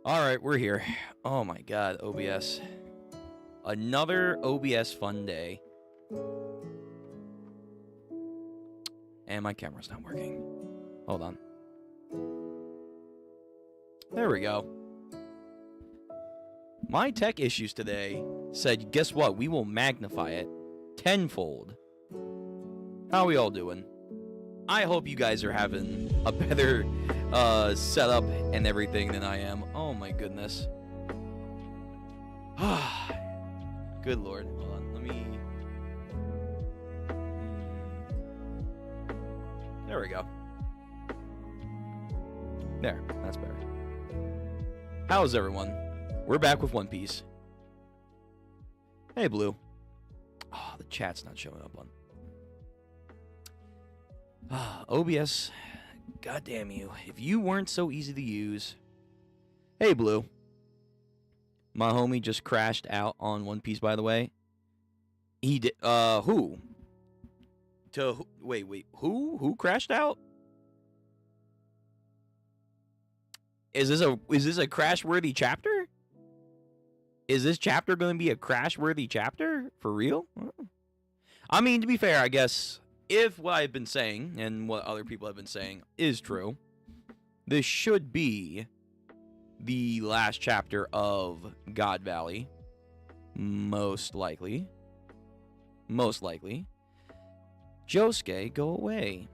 All right, we're here. Oh my god, OBS. Another OBS fun day. And my camera's not working. Hold on. There we go. My tech issues today said, guess what? We will magnify it tenfold. How we all doing? I hope you guys are having a better setup and everything than I am. Oh my goodness. Good lord. Hold on. Let me... There we go. There. That's better. How's everyone? We're back with One Piece. Hey, Blue. Oh, the chat's not showing up on... OBS, goddamn you. If you weren't so easy to use. Hey, Blue. My homie just crashed out on One Piece, by the way. He did, who? Wait, who crashed out? Is this a crash-worthy chapter? Is this chapter going to be a crash-worthy chapter? For real? I mean, to be fair, I guess... If what I've been saying, and what other people have been saying, is true, this should be the last chapter of God Valley. Most likely. Most likely. Josuke, go away.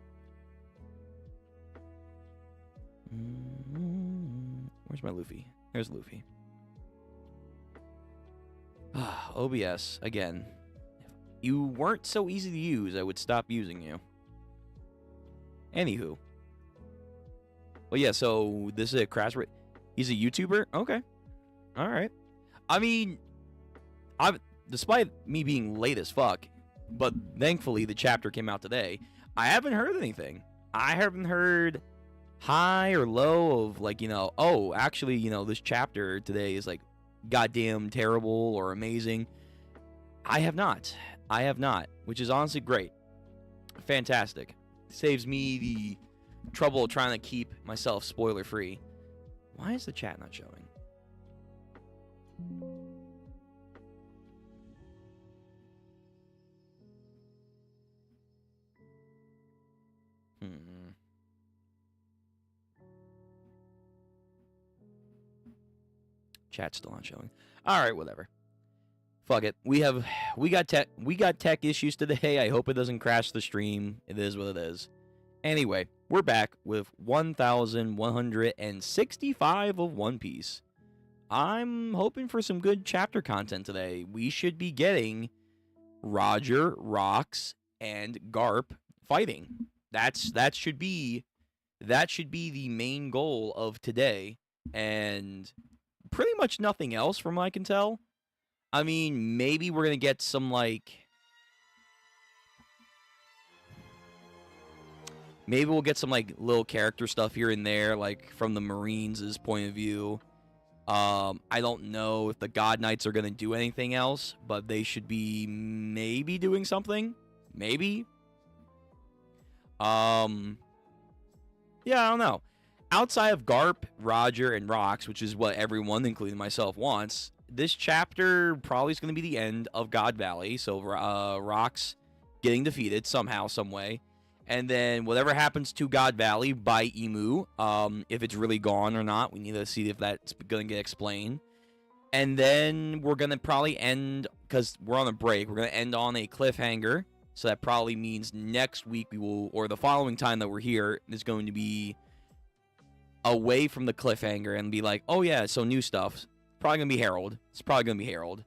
Where's my Luffy? There's Luffy. OBS, again. You weren't so easy to use, I would stop using you. Anywho. Well, yeah, so this is a crash... He's a YouTuber? Okay. Alright. I mean, despite me being late as fuck, but thankfully the chapter came out today, I haven't heard anything. I haven't heard high or low of, like, you know, oh, actually, you know, this chapter today is, like, goddamn terrible or amazing. I have not. I have not, which is honestly great. Fantastic. Saves me the trouble of trying to keep myself spoiler-free. Why is the chat not showing? Chat's still not showing. All right, whatever. Fuck it. We got tech issues today. I hope it doesn't crash the stream. It is what it is. Anyway, we're back with 1,165 of One Piece. I'm hoping for some good chapter content today. We should be getting Roger, Rox, and Garp fighting. That should be the main goal of today, and pretty much nothing else from what I can tell. I mean, maybe we're going to get some, like... Maybe we'll get some, like, little character stuff here and there, like, from the Marines' point of view. I don't know if the God Knights are going to do anything else, but they should be maybe doing something. Maybe. Yeah, I don't know. outside of Garp, Roger, and Rox, which is what everyone, including myself, wants, this chapter probably is going to be the end of God Valley. So Rox getting defeated somehow, some way. And then whatever happens to God Valley by Emu, if it's really gone or not, we need to see if that's going to get explained. And then we're going to probably end, because we're on a break, we're going to end on a cliffhanger. So that probably means next week we will, or the following time that we're here, is going to be away from the cliffhanger and be like, oh yeah, so new stuff. Probably going to be Harold. It's probably going to be Harold.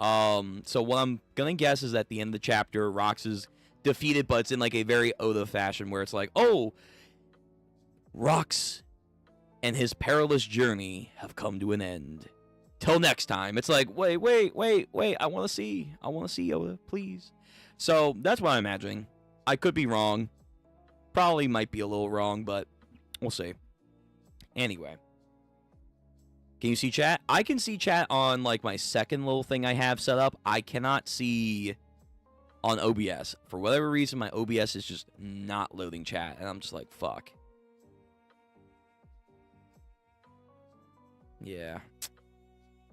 So what I'm going to guess is at the end of the chapter, Rox is defeated, but it's in like a very Oda fashion where it's like, oh, Rox and his perilous journey have come to an end. Till next time. It's like, wait, I want to see Oda, please. So that's what I'm imagining. I could be wrong. Probably might be a little wrong, but we'll see. Anyway. Can you see chat? I can see chat on like my second little thing I have set up. I cannot see on OBS. For whatever reason, my OBS is just not loading chat. And I'm just like, fuck. Yeah.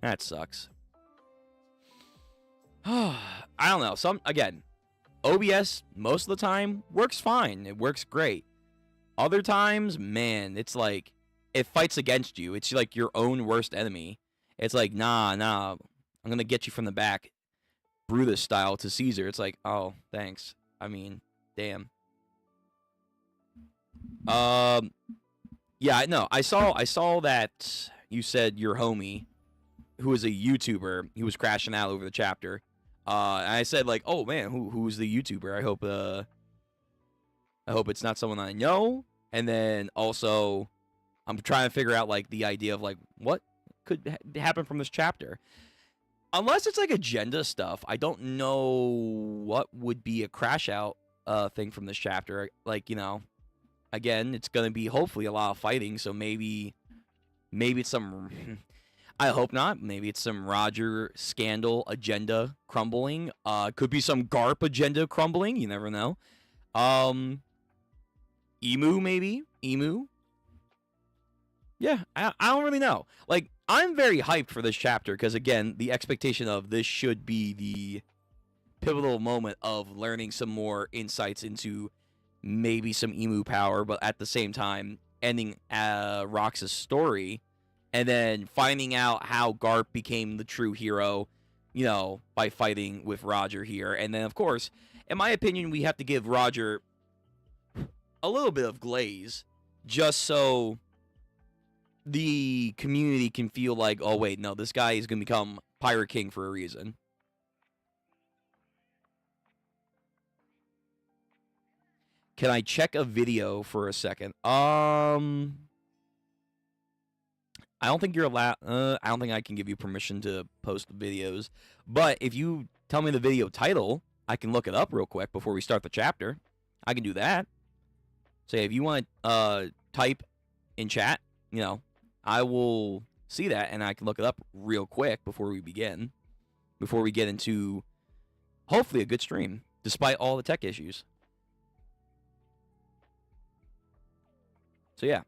That sucks. I don't know. Again, OBS, most of the time, works fine. It works great. Other times, man, it's like, it fights against you. It's like your own worst enemy. It's like, nah, I'm going to get you from the back. Brutus style to Caesar. It's like, oh, thanks. I mean, damn. Yeah, no, I saw that you said your homie, who is a YouTuber, he was crashing out over the chapter. And I said like, oh man, who's the YouTuber? I hope it's not someone I know. And then also, I'm trying to figure out like the idea of like what could happen from this chapter. Unless it's like agenda stuff, I don't know what would be a crash out thing from this chapter. Like, you know, again, it's gonna be hopefully a lot of fighting. So maybe it's some. I hope not. Maybe it's some Roger scandal agenda crumbling. Could be some Garp agenda crumbling. You never know. Emu maybe. Emu. Yeah, I don't really know. Like, I'm very hyped for this chapter because, again, the expectation of this should be the pivotal moment of learning some more insights into maybe some Emu power, but at the same time, ending Rox's story and then finding out how Garp became the true hero, you know, by fighting with Roger here. And then, of course, in my opinion, we have to give Roger a little bit of glaze just so the community can feel like, oh wait, no, this guy is gonna become Pirate King for a reason. Can I check a video for a second? I don't think you're allowed. I don't think I can give you permission to post videos. But if you tell me the video title, I can look it up real quick before we start the chapter. I can do that. So if you want to type in chat, you know, I will see that and I can look it up real quick before we begin. Before we get into, hopefully, a good stream, despite all the tech issues. So yeah.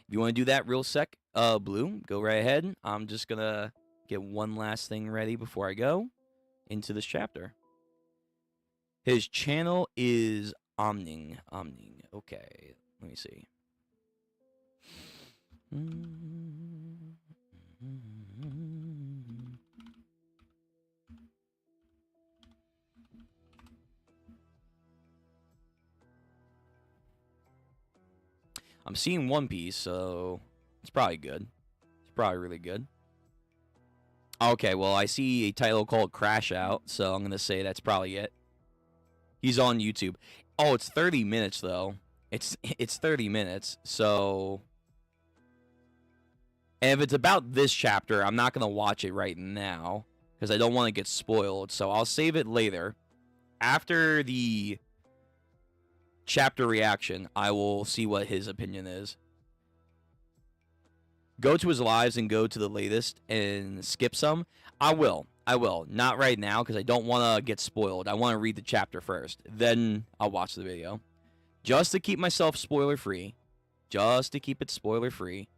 If you want to do that real sec, Blue, go right ahead. I'm just going to get one last thing ready before I go into this chapter. His channel is Omning. Okay, let me see. I'm seeing One Piece, so it's probably good. It's probably really good. Okay, well, I see a title called Crash Out, so I'm going to say that's probably it. He's on YouTube. Oh, it's 30 minutes, though. It's 30 minutes, so... And if it's about this chapter, I'm not going to watch it right now, because I don't want to get spoiled, so I'll save it later. After the chapter reaction, I will see what his opinion is. Go to his lives and go to the latest and skip some. I will. Not right now because I don't want to get spoiled. I want to read the chapter first. Then I'll watch the video. Just to keep myself spoiler free. just to keep it spoiler free.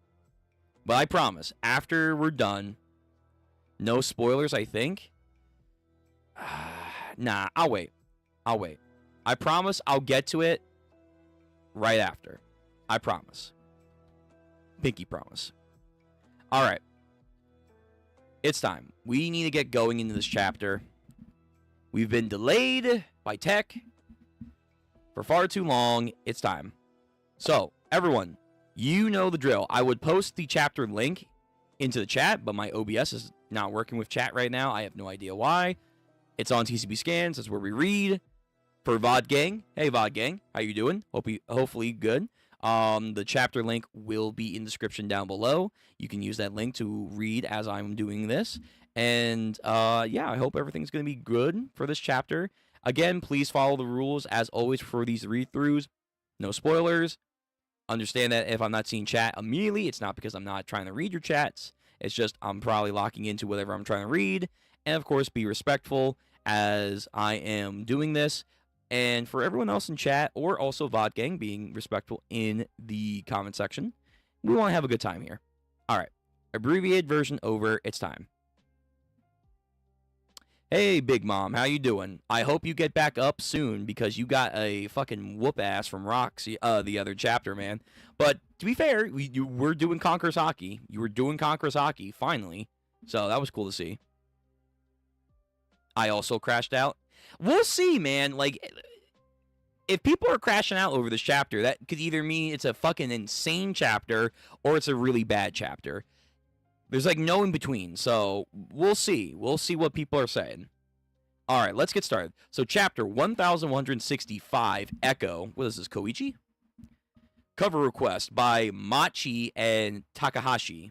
But I promise, after we're done, no spoilers, I think. Nah, I'll wait. I promise I'll get to it right after. I promise. Pinky promise. All right. It's time. We need to get going into this chapter. We've been delayed by tech for far too long. It's time. So, everyone, you know the drill. I would post the chapter link into the chat, but my OBS is not working with chat right now. I have no idea why. It's on TCB Scans. That's where we read. For VOD Gang. Hey, VOD Gang. How you doing? Hopefully good. The chapter link will be in the description down below. You can use that link to read as I'm doing this. And, yeah, I hope everything's going to be good for this chapter. Again, please follow the rules, as always, for these read-throughs. No spoilers. Understand that if I'm not seeing chat immediately, it's not because I'm not trying to read your chats. It's just I'm probably locking into whatever I'm trying to read. And, of course, be respectful as I am doing this. And for everyone else in chat, or also VOD Gang, being respectful in the comment section, we want to have a good time here. All right. Abbreviated version over. It's time. Hey, Big Mom. How you doing? I hope you get back up soon, because you got a fucking whoop ass from Roxy, the other chapter, man. But to be fair, you were doing Conqueror's Haki. You were doing Conqueror's Haki, finally. So that was cool to see. I also crashed out. We'll see, man. Like, if people are crashing out over this chapter, that could either mean it's a fucking insane chapter or it's a really bad chapter. There's, like, no in between. So, we'll see. We'll see what people are saying. All right, let's get started. So, chapter 1165, Echo. What is this, Koichi? Cover request by Machi and Takahashi.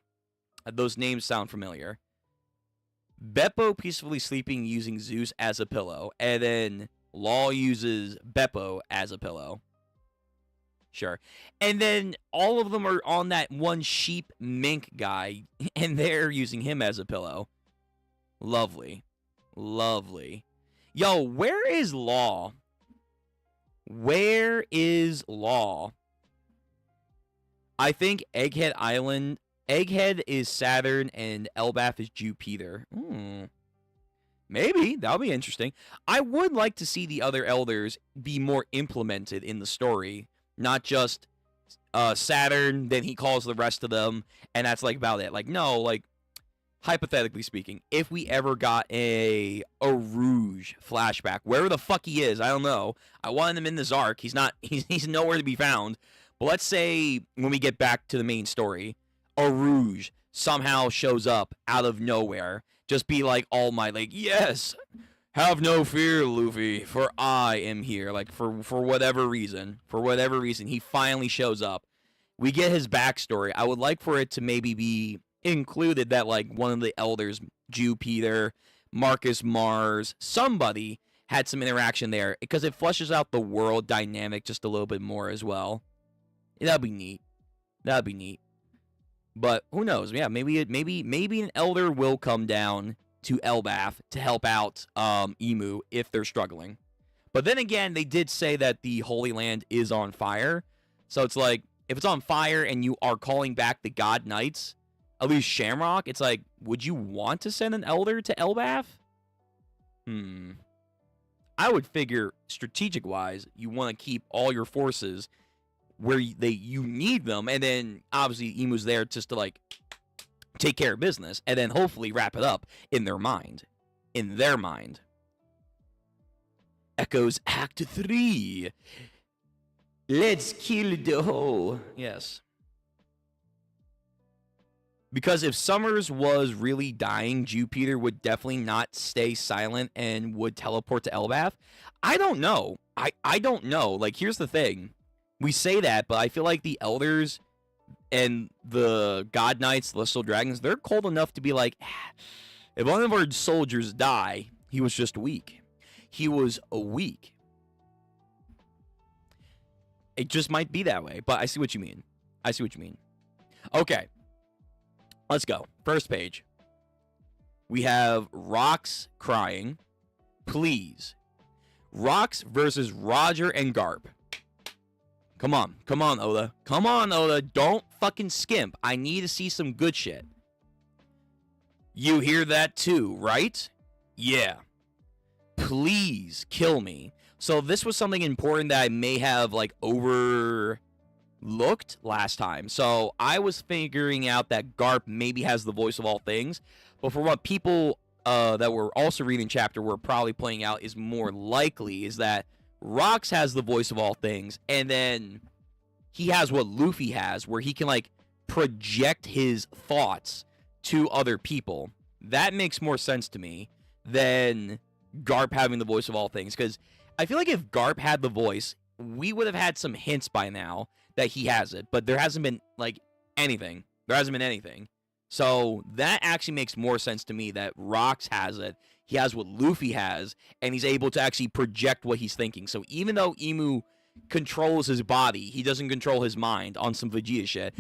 Those names sound familiar. Beppo peacefully sleeping using Zeus as a pillow. And then Law uses Beppo as a pillow. Sure. And then all of them are on that one sheep mink guy. And they're using him as a pillow. Lovely. Lovely. Yo, where is Law? Where is Law? I think Egghead Island... Egghead is Saturn and Elbaf is Jupiter. Maybe. That'll be interesting. I would like to see the other elders be more implemented in the story. Not just Saturn, then he calls the rest of them, and that's like about it. Like, no, like, hypothetically speaking, if we ever got a Rouge flashback, wherever the fuck he is, I don't know. I wanted him in the Zark. He's nowhere to be found. But let's say when we get back to the main story, a Rouge somehow shows up out of nowhere. Just be like All Might, like, yes, have no fear, Luffy, for I am here. Like, for whatever reason. For whatever reason, he finally shows up. We get his backstory. I would like for it to maybe be included that, like, one of the elders, Jupiter, Marcus Mars, somebody had some interaction there. Because it fleshes out the world dynamic just a little bit more as well. That'd be neat. That'd be neat. But who knows? Yeah, maybe an elder will come down to Elbaf to help out Emu if they're struggling. But then again, they did say that the Holy Land is on fire. So it's like, if it's on fire and you are calling back the God Knights, at least Shamrock, it's like, would you want to send an elder to Elbaf? I would figure, strategic-wise, you want to keep all your forces where you need them, and then obviously Emu's there just to, like, take care of business, and then hopefully wrap it up in their mind. In their mind. Echoes Act 3. Let's kill the hoe. Yes. Because if Summers was really dying, Jupiter would definitely not stay silent and would teleport to Elbaf. I don't know. I don't know. Like, here's the thing. We say that, but I feel like the elders and the God Knights, Celestial Dragons, they're cold enough to be like, if one of our soldiers die, he was just weak. He was weak. It just might be that way, but I see what you mean. I see what you mean. Okay. Let's go. First page. We have Rox crying. Please. Rox versus Roger and Garp. Come on. Come on, Oda. Come on, Oda. Don't fucking skimp. I need to see some good shit. You hear that too, right? Yeah. Please kill me. So this was something important that I may have, like, overlooked last time. So I was figuring out that Garp maybe has the voice of all things. But for what people that were also reading chapter were probably playing out is more likely is that Rox has the voice of all things, and then he has what Luffy has, where he can, like, project his thoughts to other people. That makes more sense to me than Garp having the voice of all things, because I feel like if Garp had the voice, we would have had some hints by now that he has it, but there hasn't been, like, anything. There hasn't been anything. So that actually makes more sense to me that Rox has it. He has what Luffy has, and he's able to actually project what he's thinking. So even though Imu controls his body, he doesn't control his mind on some Vegeta shit.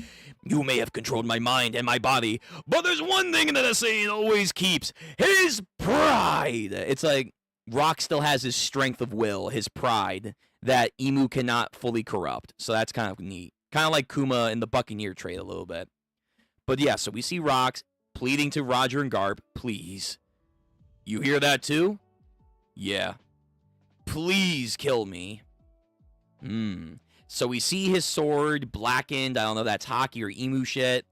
You may have controlled my mind and my body, but there's one thing that a Saiyan always keeps: his pride. It's like Rox still has his strength of will, his pride, that Imu cannot fully corrupt. So that's kind of neat. Kind of like Kuma in the Buccaneer trade a little bit. But yeah, so we see Rox pleading to Roger and Garp, please. You hear that too? Yeah. Please kill me. So we see his sword blackened. I don't know if that's Haki or Imu shit.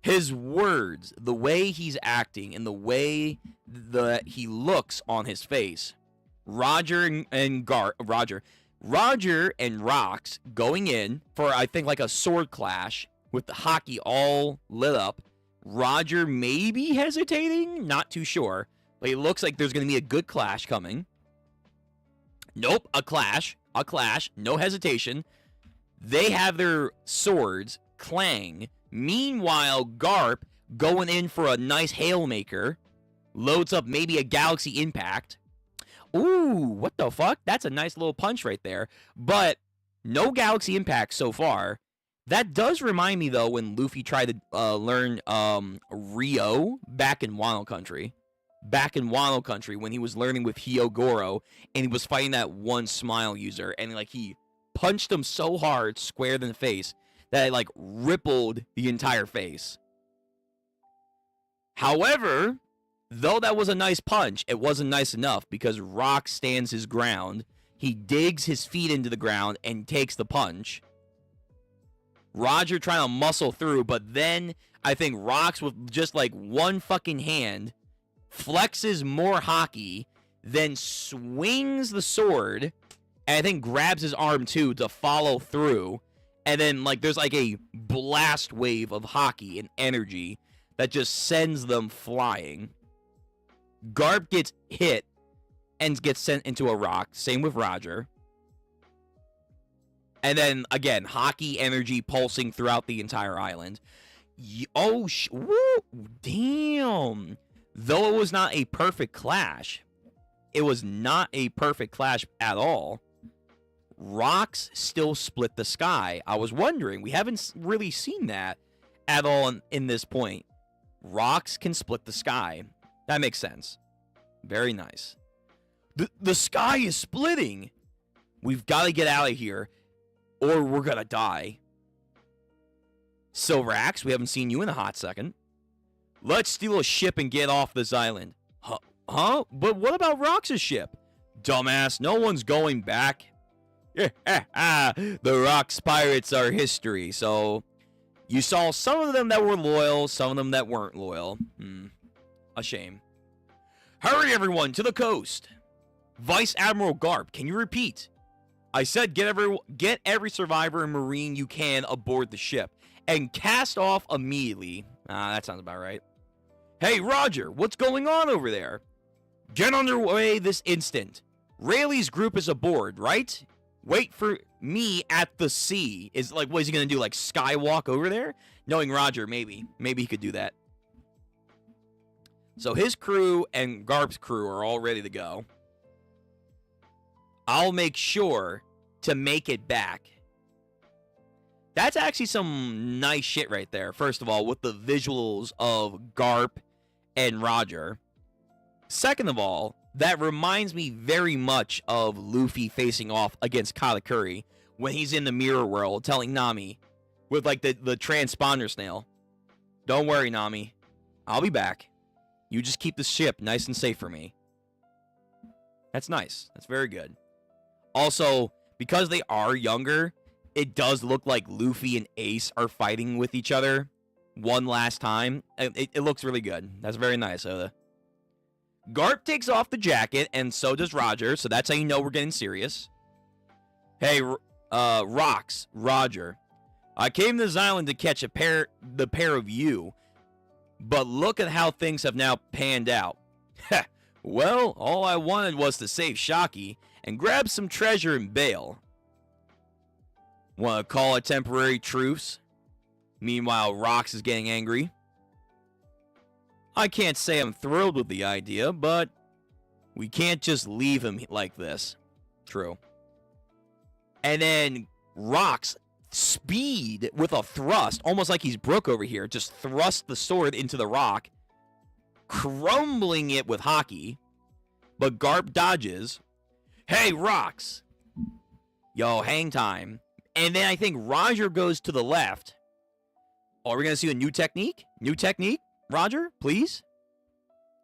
His words, the way he's acting, and the way that he looks on his face. Roger and Rox going in for, I think, like a sword clash with the Haki all lit up. Roger maybe hesitating, not too sure. But it looks like there's going to be a good clash coming. Nope, a clash, no hesitation. They have their swords clang. Meanwhile, Garp going in for a nice Hailmaker. Loads up maybe a Galaxy Impact. Ooh, what the fuck? That's a nice little punch right there. But no Galaxy Impact so far. That does remind me, though, when Luffy tried to learn Rio back in Wano Country. Back in Wano Country when he was learning with Hyogoro and he was fighting that one smile user, and like he punched him so hard square in the face that it like rippled the entire face. However, though that was a nice punch, it wasn't nice enough because Rox stands his ground. He digs his feet into the ground and takes the punch. Roger trying to muscle through, but then I think Rox with just like one fucking hand flexes more Haki, then swings the sword, and I think grabs his arm too to follow through, and then like there's like a blast wave of Haki and energy that just sends them flying. Garp gets hit and gets sent into a rock, same with Roger. And then again, Haki energy pulsing throughout the entire island. Woo, damn. Though it was not a perfect clash, it was not a perfect clash at all. Rox still split the sky. I was wondering, we haven't really seen that at all in this point. Rox can split the sky. That makes sense. Very nice. The sky is splitting. We've got to get out of here, or we're going to die. Silver Axe, we haven't seen you in a hot second. Let's steal a ship and get off this island. Huh? But what about Rox's ship? Dumbass, no one's going back. The Rox pirates are history, so you saw some of them that were loyal, some of them that weren't loyal. A shame. Hurry, everyone, to the coast. Vice Admiral Garp, can you repeat? I said get every survivor and Marine you can aboard the ship and cast off immediately. That sounds about right. Hey, Roger, what's going on over there? Get underway this instant. Rayleigh's group is aboard, right? Wait for me at the sea. Is like, what is he gonna do? Like skywalk over there? Knowing Roger, maybe he could do that. So his crew and Garp's crew are all ready to go. I'll make sure to make it back. That's actually some nice shit right there. First of all, with the visuals of Garp and Roger. Second of all, that reminds me very much of Luffy facing off against Katakuri, when he's in the mirror world telling Nami with like the transponder snail, don't worry, Nami, I'll be back. You just keep the ship nice and safe for me. That's nice. That's very good. Also, because they are younger, it does look like Luffy and Ace are fighting with each other one last time. It looks really good. That's very nice, Oda. Garp takes off the jacket, and so does Roger, so that's how you know we're getting serious. Hey, Rocks, Roger. I came to this island to catch the pair of you, but look at how things have now panned out. Well, all I wanted was to save Shaki and grab some treasure and bail. Want to call a temporary truce? Meanwhile, Rocks is getting angry. I can't say I'm thrilled with the idea, but we can't just leave him like this. True. And then Rocks, speed with a thrust, almost like he's Brook over here, just thrust the sword into the rock, crumbling it with Haki. But Garp dodges. Hey, Rocks. Yo, hang time. And then I think Roger goes to the left. Oh, are we going to see a new technique? New technique? Roger, please?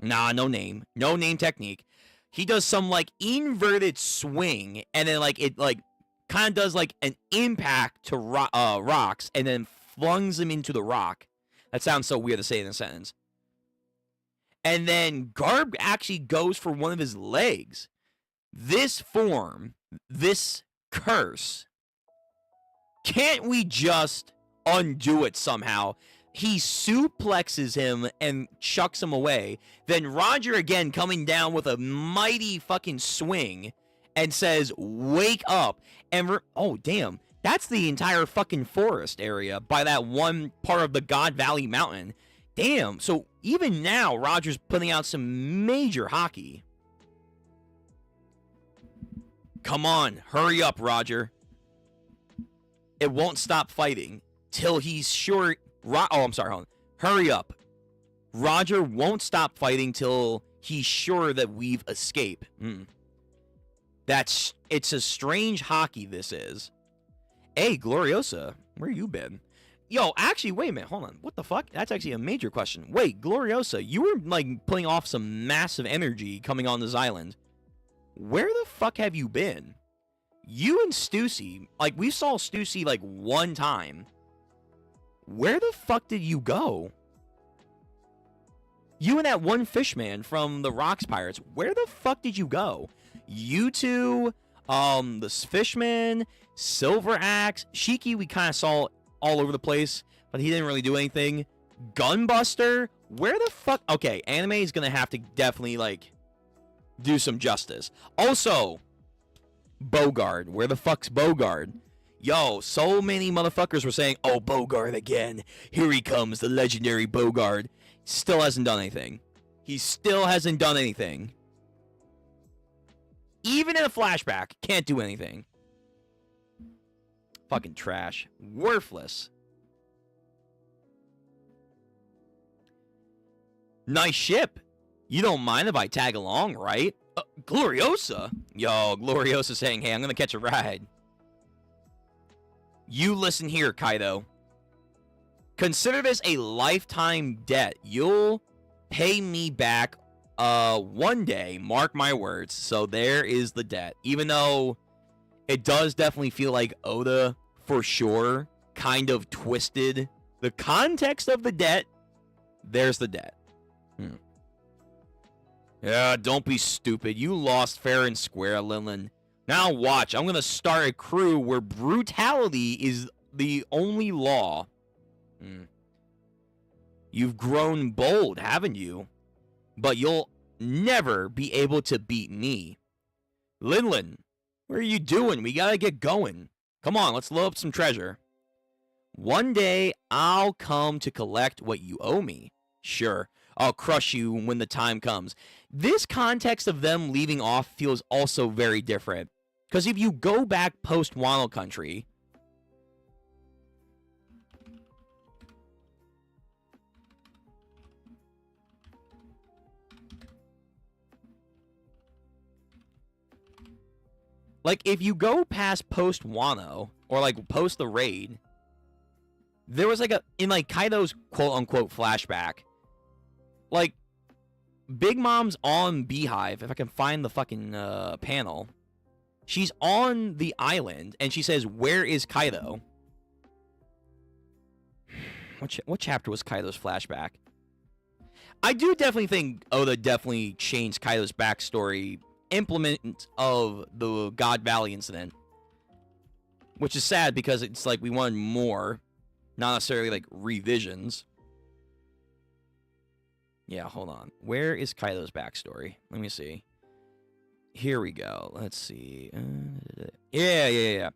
Nah, no name. No name technique. He does some, like, inverted swing, and then, like, it, like, kind of does, like, an impact to Rocks, and then flungs him into the rock. That sounds so weird to say in a sentence. And then Garp actually goes for one of his legs. This form, this curse, can't we just undo it somehow? He suplexes him and chucks him away. Then Roger again coming down with a mighty fucking swing and says, wake up. And oh, damn. That's the entire fucking forest area by that one part of the God Valley Mountain. Damn. So even now, Roger's putting out some major Haki. Come on. Hurry up, Roger. It won't stop fighting till he's sure... oh, I'm sorry. Hold on. Hurry up. Roger won't stop fighting till he's sure that we've escaped. It's a strange Haki, this is. Hey, Gloriosa, where you been? Yo, actually, wait a minute. Hold on. What the fuck? That's actually a major question. Wait, Gloriosa, you were, like, putting off some massive energy coming on this island. Where the fuck have you been? You and Stussy, like, we saw Stussy, like, one time. Where the fuck did you go? You and that one fishman from the Rocks Pirates, where the fuck did you go? You two, this fishman, Silver Axe, Shiki we kind of saw all over the place, but he didn't really do anything. Gunbuster, where the fuck? Okay, anime is gonna have to definitely, like, do some justice. Also, Bogard, where the fuck's Bogard? Yo, so many motherfuckers were saying, oh, Bogard again. Here he comes, the legendary Bogard. Still hasn't done anything. He still hasn't done anything. Even in a flashback, can't do anything. Fucking trash. Worthless. Nice ship. You don't mind if I tag along, right? Gloriosa? Yo, Gloriosa saying, hey, I'm gonna catch a ride. You listen here, Kaido. Consider this a lifetime debt. You'll pay me back one day, mark my words. So there is the debt. Even though it does definitely feel like Oda, for sure, kind of twisted the context of the debt. There's the debt. Yeah, don't be stupid. You lost fair and square, Linlin. Now watch, I'm going to start a crew where brutality is the only law. You've grown bold, haven't you? But you'll never be able to beat me. Linlin, what are you doing? We gotta get going. Come on, let's load up some treasure. One day, I'll come to collect what you owe me. Sure, I'll crush you when the time comes. This context of them leaving off feels also very different. Because if you go back post-Wano Country... Like, if you go past post Wano, or like post the raid, there was like in like Kaido's quote unquote flashback, like Big Mom's on Beehive. If I can find the fucking panel, she's on the island and she says, "Where is Kaido?" What chapter was Kaido's flashback? I do definitely think Oda definitely changed Kaido's backstory implement of the God Valley incident, which is sad because it's like we wanted more, not necessarily like revisions. Yeah, hold on. Where is Kaido's backstory? Let me see. Here we go. Let's see. Yeah.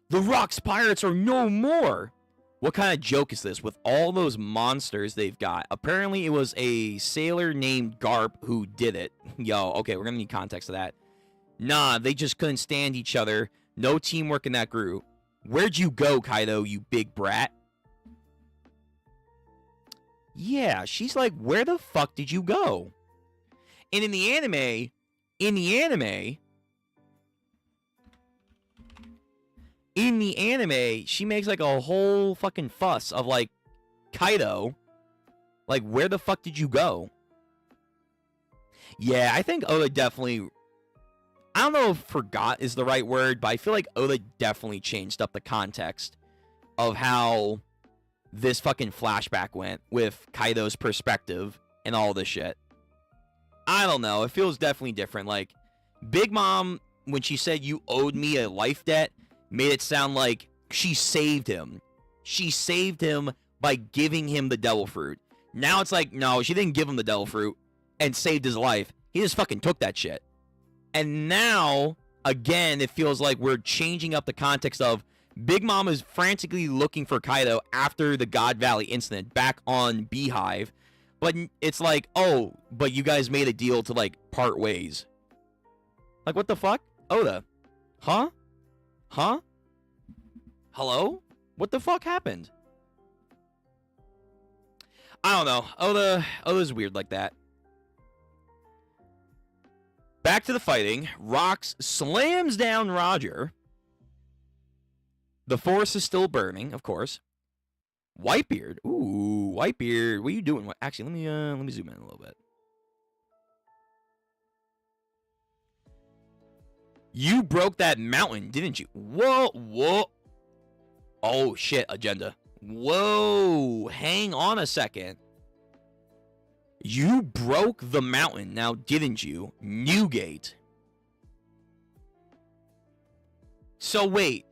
The Rocks Pirates are no more. What kind of joke is this with all those monsters they've got? Apparently, it was a sailor named Garp who did it. Yo, okay, we're going to need context of that. Nah, they just couldn't stand each other. No teamwork in that group. Where'd you go, Kaido, you big brat? Yeah, she's like, where the fuck did you go? And in the anime, she makes like a whole fucking fuss of like, Kaido, like, where the fuck did you go? Yeah, I think Oda definitely, I don't know if forgot is the right word, but I feel like Oda definitely changed up the context of how this fucking flashback went with Kaido's perspective and all this shit. I don't know. It feels definitely different. Like, Big Mom, when she said you owed me a life debt, made it sound like she saved him. She saved him by giving him the devil fruit. Now it's like, no, she didn't give him the devil fruit and saved his life. He just fucking took that shit. And now, again, it feels like we're changing up the context of Big Mom is frantically looking for Kaido after the God Valley incident back on Beehive. But it's like, oh, but you guys made a deal to, like, part ways. Like, what the fuck? Oda. Huh? Huh? Hello? What the fuck happened? I don't know. Oda's weird like that. Back to the fighting. Rocks slams down Roger. The forest is still burning, of course. Whitebeard. Ooh, Whitebeard. What are you doing? Actually, let me zoom in a little bit. You broke that mountain, didn't you? Whoa. Oh, shit, agenda. Whoa, hang on a second. You broke the mountain, now didn't you? Newgate. So wait,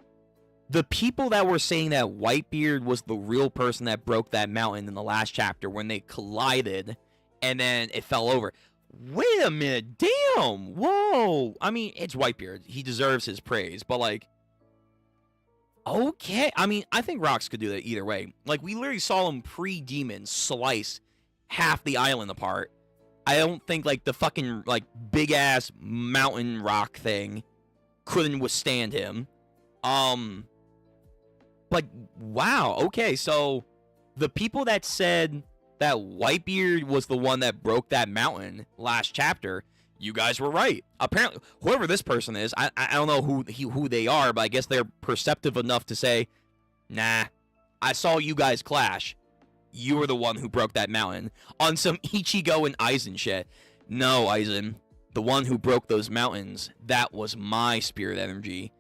the people that were saying that Whitebeard was the real person that broke that mountain in the last chapter when they collided and then it fell over. Wait a minute, damn, whoa. I mean, it's Whitebeard. He deserves his praise, but like, okay. I mean, I think Rocks could do that either way. Like, we literally saw him pre-demon slice half the island apart. I don't think, like, the fucking, like, big-ass mountain rock thing couldn't withstand him. But, wow, okay, so the people that said that Whitebeard was the one that broke that mountain last chapter, you guys were right. Apparently, whoever this person is, I don't know who they are, but I guess they're perceptive enough to say, nah, I saw you guys clash. You were the one who broke that mountain. On some Ichigo and Aizen shit. No, Aizen. The one who broke those mountains, that was my spirit energy.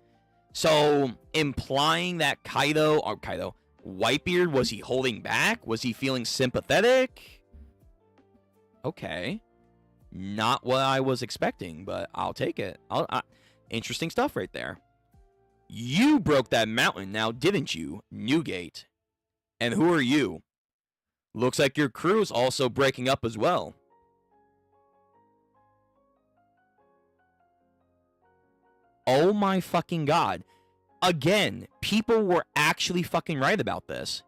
So, implying that Whitebeard, was he holding back? Was he feeling sympathetic? Okay. Not what I was expecting, but I'll take it. Interesting stuff right there. You broke that mountain now, didn't you, Newgate? And who are you? Looks like your crew's also breaking up as well. Oh my fucking god. Again, people were actually fucking right about this.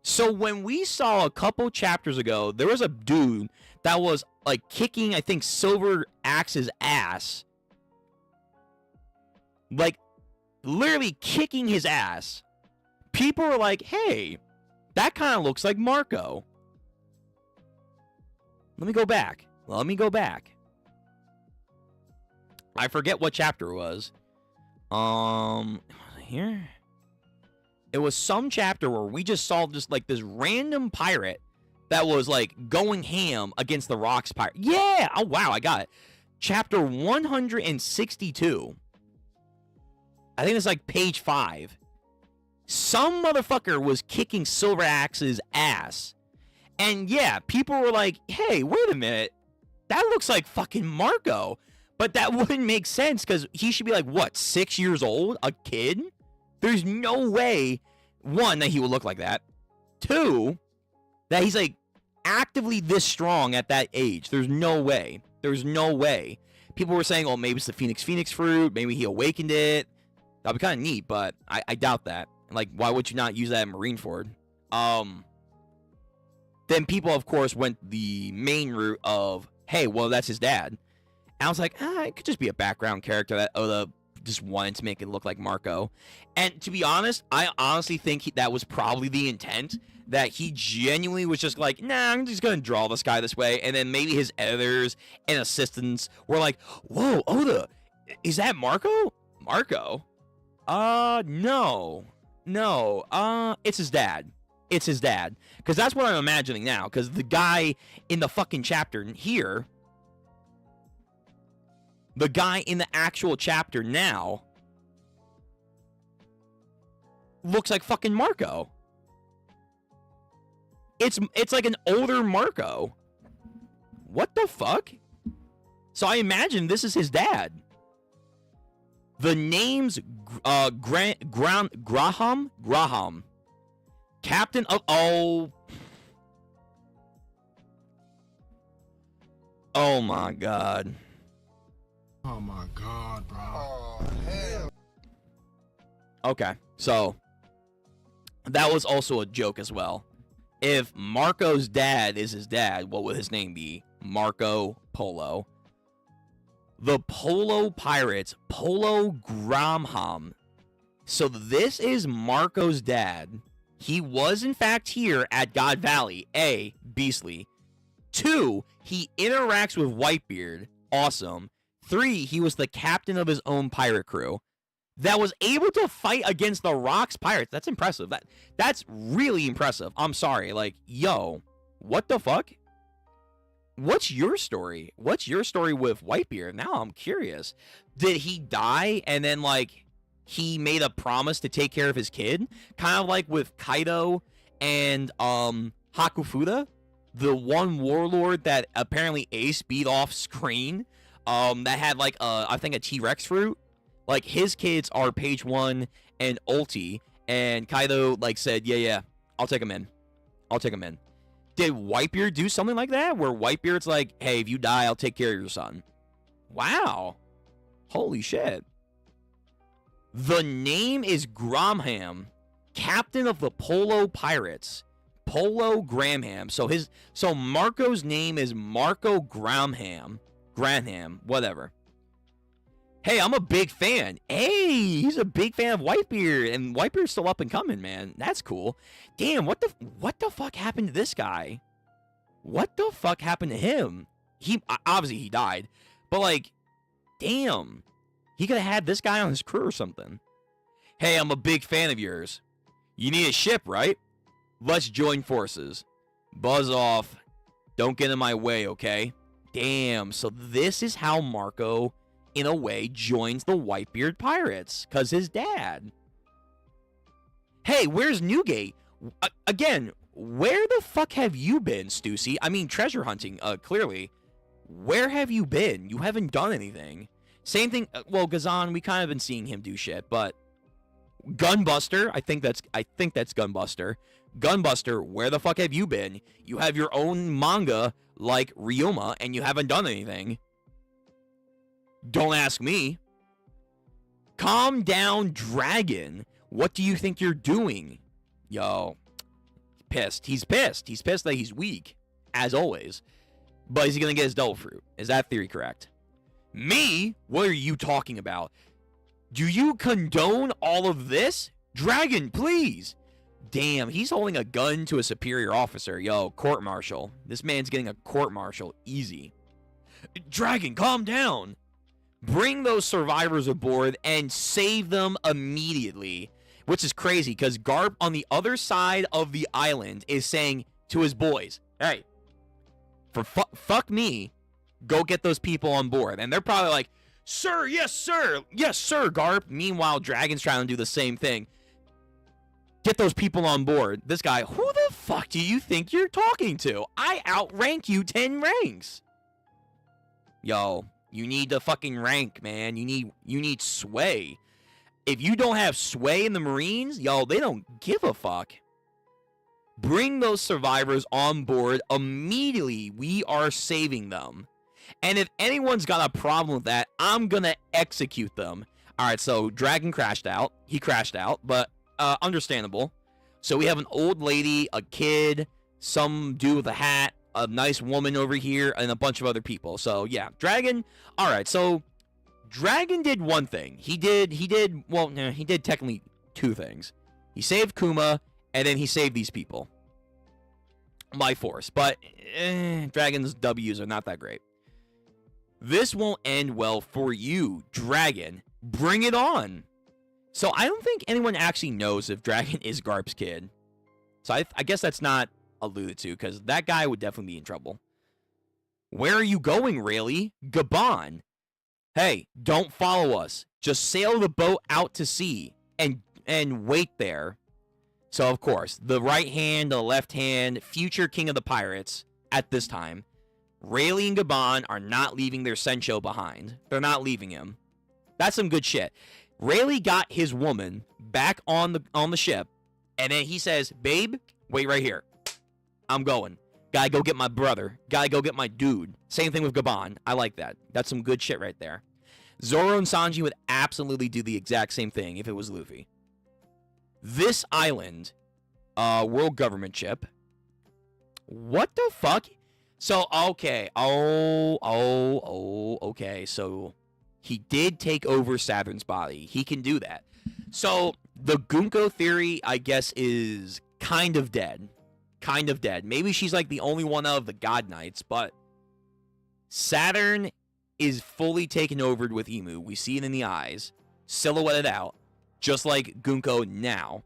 So when we saw a couple chapters ago, there was a dude that was like kicking, I think, Silver Axe's ass. Like, literally kicking his ass. People were like, hey, that kind of looks like Marco. Let me go back. I forget what chapter it was. Here? It was some chapter where we just saw just like this random pirate that was like going ham against the Rocks pirate. Yeah! Oh, wow, I got it. Chapter 162. I think it's like page 5. Some motherfucker was kicking Silver Axe's ass. And yeah, people were like, hey, wait a minute. That looks like fucking Marco. But that wouldn't make sense because he should be like, what, 6 years old? A kid? There's no way, one, that he would look like that. Two, that he's like actively this strong at that age. There's no way. There's no way. People were saying, oh, maybe it's the Phoenix fruit. Maybe he awakened it. That'd be kind of neat, but I doubt that. Like, why would you not use that at Marineford? Then people, of course, went the main route of, hey, well, that's his dad. And I was like, it could just be a background character that Oda just wanted to make it look like Marco. And to be honest, I honestly think that was probably the intent, that he genuinely was just like, nah, I'm just going to draw this guy this way. And then maybe his editors and assistants were like, whoa, Oda, is that Marco? Marco? No, it's his dad. It's his dad. Because that's what I'm imagining now. Because the guy in the fucking chapter here, the guy in the actual chapter now, looks like fucking Marco. It's like an older Marco. What the fuck? So I imagine this is his dad. The name's Graham. Captain of... Oh my god. Oh my god, bro. Oh, hell. Okay, so that was also a joke as well. If Marco's dad is his dad, what would his name be? Marco Polo. The Polo Pirates, Polo Gramham. So this is Marco's dad. He was, in fact, here at God Valley. A, beastly. 2, he interacts with Whitebeard. Awesome. 3, he was the captain of his own pirate crew that was able to fight against the Rocks pirates. That's impressive. That's really impressive. I'm sorry. Like, yo, what the fuck? What's your story? What's your story with Whitebeard? Now I'm curious. Did he die and then, like, he made a promise to take care of his kid? Kind of like with Kaido and Hakufuda, the one warlord that apparently Ace beat off screen, that had, like, I think a T-Rex fruit. Like, his kids are Page 1 and Ulti, and Kaido, like, said, yeah, I'll take him in. Did Whitebeard do something like that? Where Whitebeard's like, hey, if you die, I'll take care of your son. Wow. Holy shit. The name is Gramham, captain of the Polo Pirates. Polo Gramham. So Marco's name is Marco Gramham. Granham, whatever. Hey, I'm a big fan. Hey, he's a big fan of Whitebeard, and Whitebeard's still up and coming, man. That's cool. Damn, what the fuck happened to this guy? What the fuck happened to him? He obviously he died, but like, damn, he could have had this guy on his crew or something. Hey, I'm a big fan of yours. You need a ship, right? Let's join forces. Buzz off. Don't get in my way, okay? Damn, so this is how Marco, in a way, joins the Whitebeard Pirates, because his dad. Hey, where's Newgate? Again, where the fuck have you been, Stussy? I mean, treasure hunting, clearly. Where have you been? You haven't done anything. Same thing, well, Gazan, we kind of been seeing him do shit, but Gunbuster, I think that's Gunbuster. Gunbuster, where the fuck have you been? You have your own manga like Ryoma, and you haven't done anything. Don't ask me. Calm down, Dragon. What do you think you're doing? Yo, pissed. He's pissed. He's pissed that he's weak, as always. But is he gonna get his Devil Fruit? Is that theory correct? Me? What are you talking about? Do you condone all of this? Dragon, please. Damn, he's holding a gun to a superior officer. Yo, court-martial. This man's getting a court-martial. Easy. Dragon, calm down. Bring those survivors aboard and save them immediately. Which is crazy, because Garp on the other side of the island is saying to his boys, hey, fuck me, go get those people on board. And they're probably like, sir, yes, sir, Garp. Meanwhile, Dragon's trying to do the same thing. Get those people on board. This guy, who the fuck do you think you're talking to? I outrank you 10 ranks. Yo, you need the fucking rank, man. You need sway. If you don't have sway in the Marines, yo, they don't give a fuck. Bring those survivors on board immediately. We are saving them. And if anyone's got a problem with that, I'm gonna execute them. All right, so Dragon crashed out. He crashed out, but understandable. So we have an old lady, a kid, some dude with a hat, a nice woman over here, and a bunch of other people. So yeah, Dragon. All right, so Dragon did one thing. He did technically two things. He saved Kuma, and then he saved these people by force. But Dragon's W's are not that great. This won't end well for you, Dragon. Bring it on. So I don't think anyone actually knows if Dragon is Garp's kid. So I guess that's not alluded to, because that guy would definitely be in trouble. Where are you going, Rayleigh? Gabon. Hey, don't follow us. Just sail the boat out to sea and wait there. So, of course, the right hand, the left hand, future king of the pirates at this time, Rayleigh and Gabon are not leaving their Sencho behind. They're not leaving him. That's some good shit. Rayleigh got his woman back on the ship, and then he says, babe, wait right here. I'm going. Gotta go get my brother. Gotta go get my dude. Same thing with Gabon. I like that. That's some good shit right there. Zoro and Sanji would absolutely do the exact same thing if it was Luffy. This island, world government ship. What the fuck? So, okay. Okay. So, he did take over Saturn's body. He can do that. So, the Gunko theory, I guess, is kind of dead. Kind of dead. Maybe she's like the only one of the God Knights, but Saturn is fully taken over with Imu. We see it in the eyes, silhouetted out, just like Gunko now.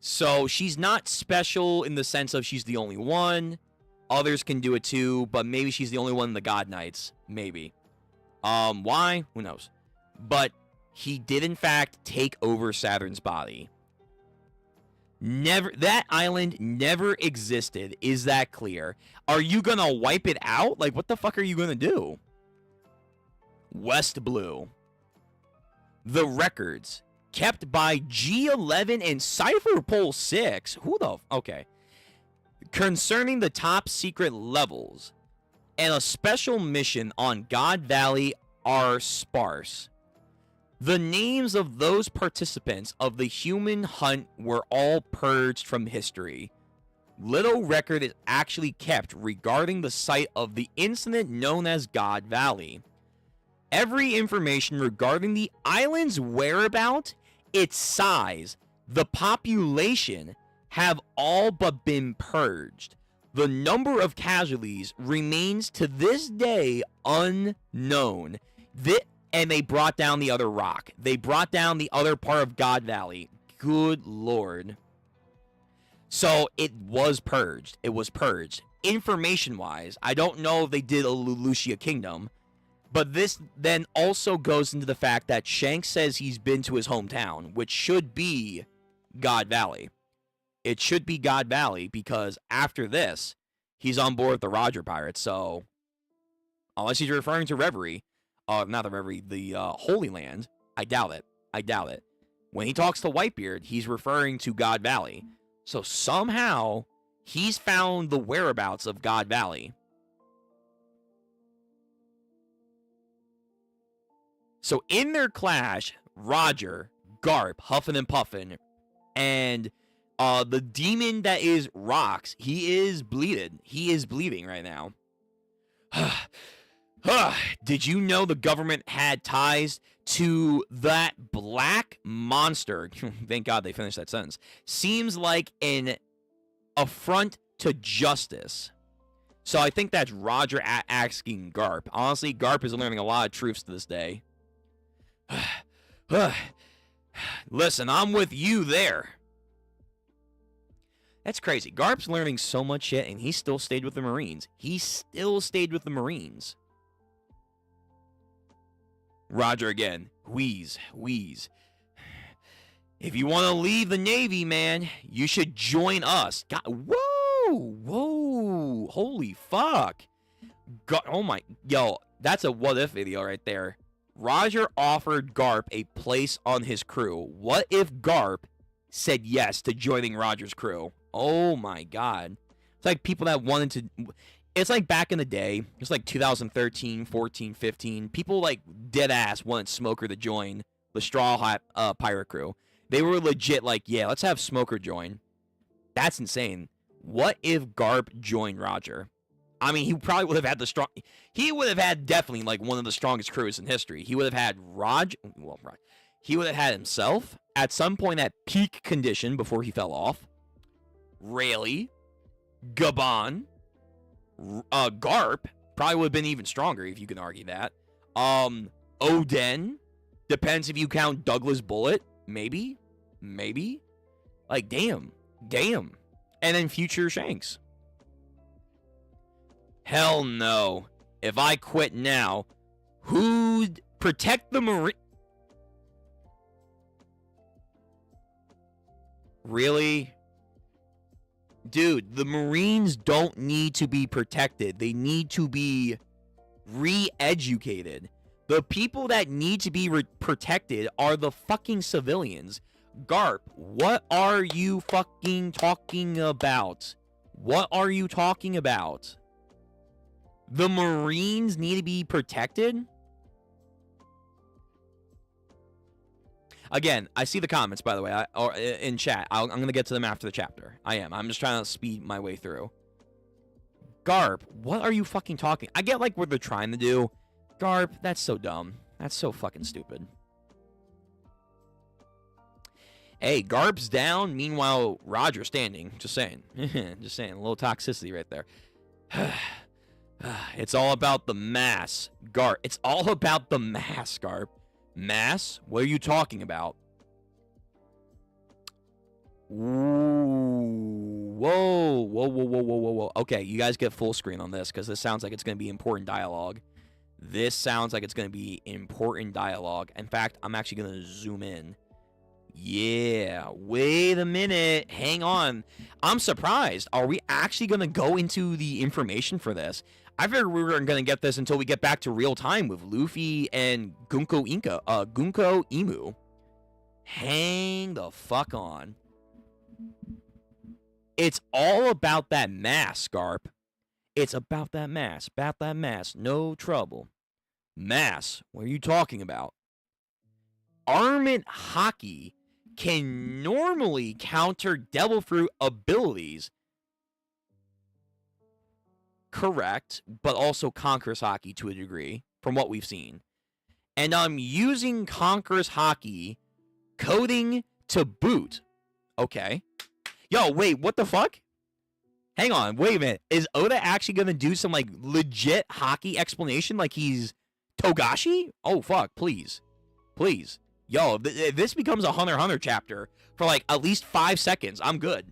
So she's not special in the sense of she's the only one. Others can do it too, but maybe she's the only one in the God Knights. Maybe. Why? Who knows? But he did in fact take over Saturn's body. That island never existed. Is that clear? Are you gonna wipe it out? Like, what the fuck are you gonna do? West Blue. The records kept by G11 and Cypher Pole 6. Who the... Okay. Concerning the top secret levels and a special mission on God Valley are sparse. The names of those participants of the human hunt were all purged from history. Little record is actually kept regarding the site of the incident known as God Valley. Every information regarding the island's whereabouts, its size, the population, have all but been purged. The number of casualties remains to this day unknown. And they brought down the other rock. They brought down the other part of God Valley. Good lord. So it was purged. It was purged. Information-wise, I don't know if they did a Lelouchia Kingdom, but this then also goes into the fact that Shanks says he's been to his hometown, which should be God Valley. It should be God Valley because after this, he's on board with the Roger Pirates. So, unless he's referring to Reverie, not the Reverie, the Holy Land, I doubt it. I doubt it. When he talks to Whitebeard, he's referring to God Valley. So somehow, he's found the whereabouts of God Valley. So in their clash, Roger, Garp, Huffin' and Puffin, and the demon that is Rocks, he is bleeded. He is bleeding right now. Did you know the government had ties to that black monster? Thank God they finished that sentence. Seems like an affront to justice. So I think that's Roger asking Garp. Honestly, Garp is learning a lot of truths to this day. Listen, I'm with you there. That's crazy. Garp's learning so much shit, and he still stayed with the Marines. He still stayed with the Marines. Roger again. Wheeze. If you want to leave the Navy, man, you should join us. God, whoa. Holy fuck. God, oh my. Yo, that's a what if video right there. Roger offered Garp a place on his crew. What if Garp said yes to joining Roger's crew? Oh my god. It's like people that wanted to... It's like back in the day. It's like 2013, 14, 15. People like dead ass wanted Smoker to join the Straw Hat pirate crew. They were legit like, yeah, let's have Smoker join. That's insane. What if Garp joined Roger? I mean, he probably would have had he would have had definitely like one of the strongest crews in history. He would have had he would have had himself at some point at peak condition before he fell off. Rayleigh, Gabon, Garp probably would have been even stronger if you can argue that. Oden, depends if you count Douglas Bullet, maybe. Like damn. And then future Shanks. Hell no. If I quit now, who'd protect the Marine? Really? Dude, the Marines don't need to be protected. They need to be re-educated. The people that need to be protected are the fucking civilians. Garp, what are you fucking talking about? What are you talking about? The Marines need to be protected? Again, I see the comments, by the way, or in chat. I'm going to get to them after the chapter. I'm just trying to speed my way through. Garp, what are you fucking talking? I get like what they're trying to do. Garp, that's so dumb. That's so fucking stupid. Hey, Garp's down. Meanwhile, Roger's standing. Just saying. Just saying. A little toxicity right there. It's all about the mass, Garp. It's all about the mass, Garp. Mass? What are you talking about? Ooh. Whoa. Okay, you guys get full screen on this because this sounds like it's going to be important dialogue. This sounds like it's going to be important dialogue. In fact, I'm actually going to zoom in. Yeah, wait a minute. Hang on. I'm surprised. Are we actually going to go into the information for this? I figured we weren't going to get this until we get back to real time with Luffy and Gunko Emu. Hang the fuck on. It's all about that mass, Garp. It's about that mass. About that mass. No trouble. Mass, what are you talking about? Armament Haki can normally counter Devil Fruit abilities. Correct, but also conquers Haki to a degree, from what we've seen. And I'm using Conqueror's Haki coding to boot. Okay. Yo, wait, what the fuck? Hang on, wait a minute. Is Oda actually going to do some, like, legit Haki explanation like he's Togashi? Oh, fuck, please. Please. Yo, if this becomes a Hunter x Hunter chapter for, like, at least 5 seconds, I'm good.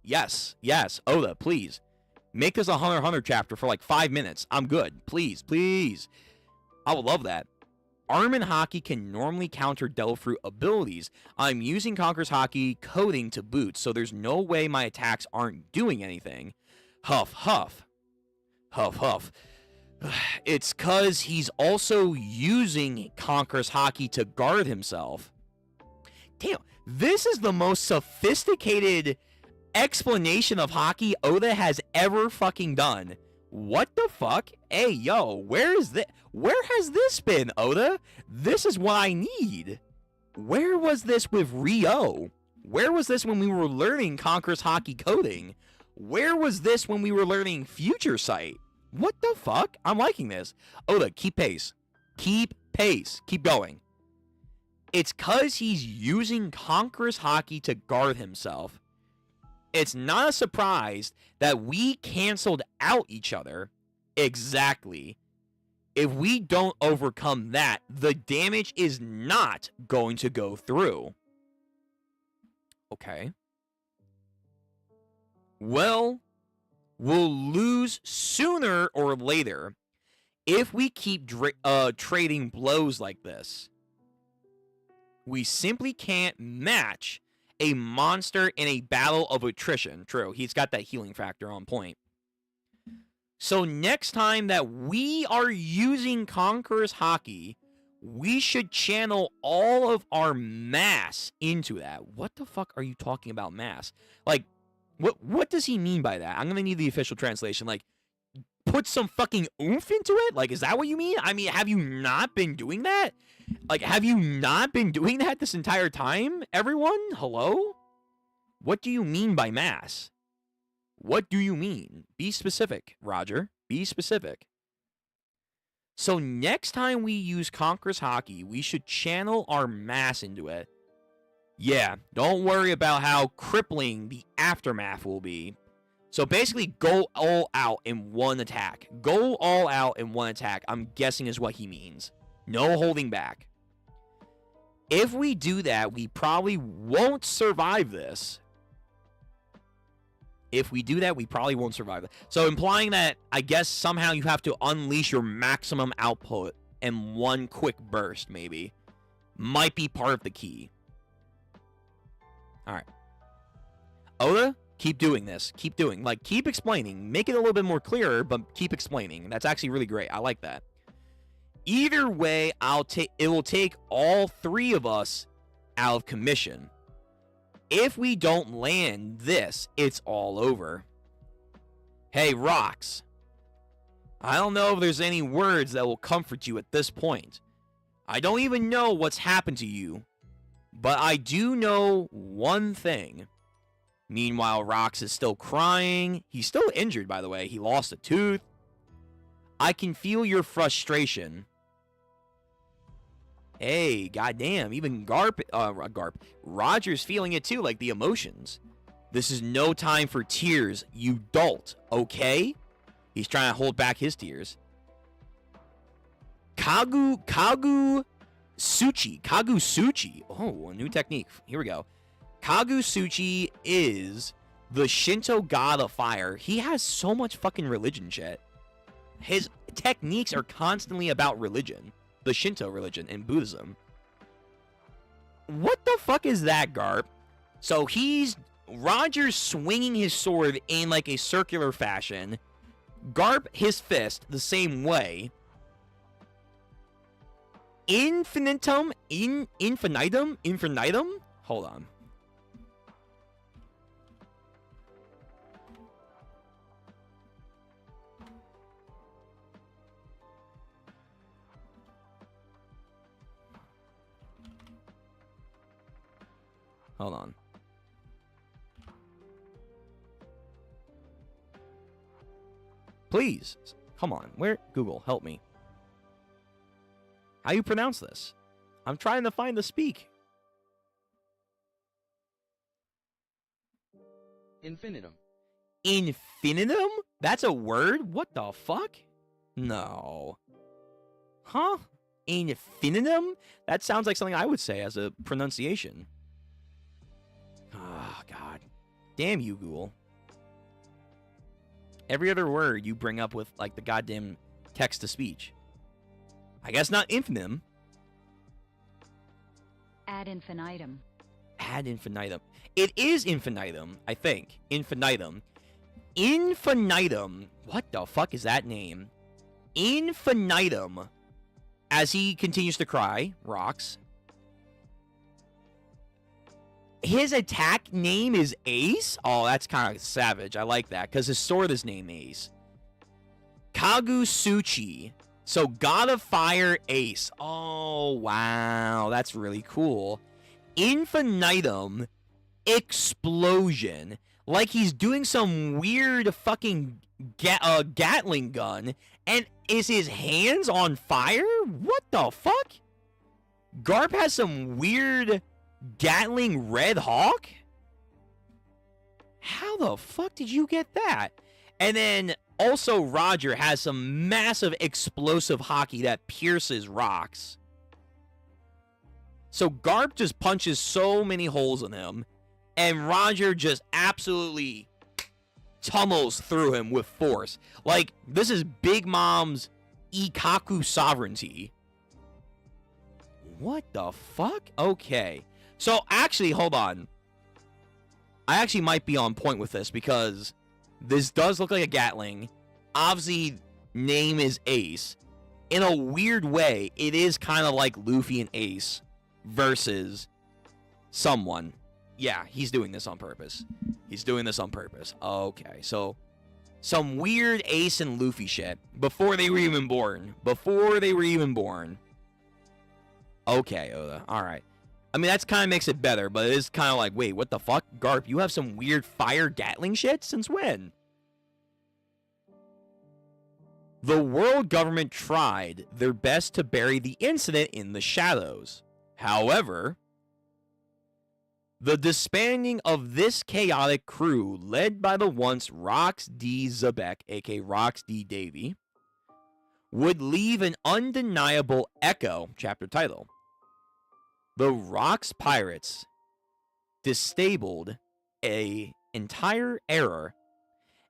Yes, Oda, please. Make this a Hunter x Hunter chapter for like 5 minutes. I'm good. Please. I would love that. Armament Haki can normally counter Devil Fruit abilities. I'm using Conqueror's Haki coding to boot, so there's no way my attacks aren't doing anything. Huff. It's cause he's also using Conqueror's Haki to guard himself. Damn, this is the most sophisticated explanation of Haki Oda has ever fucking done. What the fuck? Hey, yo, where has this been, Oda? This is what I need. Where was this with Rio? Where was this when we were learning Conqueror's Haki coding? Where was this when we were learning Future Sight? What the fuck? I'm liking this. Oda, keep pace. Keep going. It's cause he's using Conqueror's Haki to guard himself. It's not a surprise that we canceled out each other. Exactly. If we don't overcome that, the damage is not going to go through. Okay. Well, we'll lose sooner or later if we keep trading blows like this. We simply can't match a monster in a battle of attrition. True, he's got that healing factor on point. So next time that we are using Conqueror's Haki, we should channel all of our mass into that. What the fuck are you talking about, mass? Like, what does he mean by that? I'm going to need the official translation. Like, put some fucking oomph into it? Like, is that what you mean? I mean, have you not been doing that? Like, have you not been doing that this entire time, everyone? Hello? What do you mean by mass? What do you mean? Be specific, Roger. Be specific. So next time we use Conqueror's Haki, we should channel our mass into it. Yeah, don't worry about how crippling the aftermath will be. So basically, go all out in one attack. Go all out in one attack, I'm guessing is what he means. No holding back. If we do that, we probably won't survive this. If we do that, we probably won't survive it. So implying that, I guess, somehow you have to unleash your maximum output in one quick burst, maybe. Might be part of the key. Alright. Oda, keep doing this. Keep doing. Like, keep explaining. Make it a little bit more clearer, but keep explaining. That's actually really great. I like that. Either way, it will take all three of us out of commission. If we don't land this, it's all over. Hey, Rocks. I don't know if there's any words that will comfort you at this point. I don't even know what's happened to you. But I do know one thing. Meanwhile, Rocks is still crying. He's still injured, by the way. He lost a tooth. I can feel your frustration. Hey, goddamn, even Roger's feeling it too, like the emotions. This is no time for tears, you dolt, okay? He's trying to hold back his tears. Kagu Suchi. Oh, a new technique. Here we go. Kagu Suchi is the Shinto god of fire. He has so much fucking religion shit. His techniques are constantly about religion. The Shinto religion and Buddhism. What the fuck is that, Garp? So Roger's swinging his sword in like a circular fashion. Garp his fist the same way. Infinitum? Hold on. Hold on. Please. Come on. Google, help me. How you pronounce this? I'm trying to find the speak. Infinitum. Infinitum? That's a word? What the fuck? No. Huh? Infinitum? That sounds like something I would say as a pronunciation. Oh, God. Damn you, Google. Every other word you bring up with, like, the goddamn text-to-speech. I guess not infinitum. Ad infinitum. Ad infinitum. It is infinitum, I think. Infinitum. Infinitum. What the fuck is that name? Infinitum. As he continues to cry, Rocks. His attack name is Ace? Oh, that's kind of savage. I like that, because his sword is named Ace. Kagu Suchi. So, God of Fire Ace. Oh, wow. That's really cool. Infinitum Explosion. Like he's doing some weird fucking Gatling gun. And is his hands on fire? What the fuck? Garp has some weird Gatling Red Hawk? How the fuck did you get that? And then also Roger has some massive explosive hockey that pierces rocks. So Garp just punches so many holes in him, and Roger just absolutely tummels through him with force. Like, this is Big Mom's Ikkaku sovereignty. What the fuck? Okay. So, actually, hold on. I actually might be on point with this because this does look like a Gatling. Obviously, name is Ace. In a weird way, it is kind of like Luffy and Ace versus someone. Yeah, he's doing this on purpose. He's doing this on purpose. Okay, so some weird Ace and Luffy shit before they were even born. Before they were even born. Okay, Oda. All right. I mean, that's kind of makes it better, but it is kind of like, wait, what the fuck? Garp, you have some weird fire Gatling shit? Since when? The world government tried their best to bury the incident in the shadows. However, the disbanding of this chaotic crew, led by the once Rox D. Xebec, aka Rox D. Davy, would leave an undeniable echo, chapter title. The Rox Pirates disabled an entire era,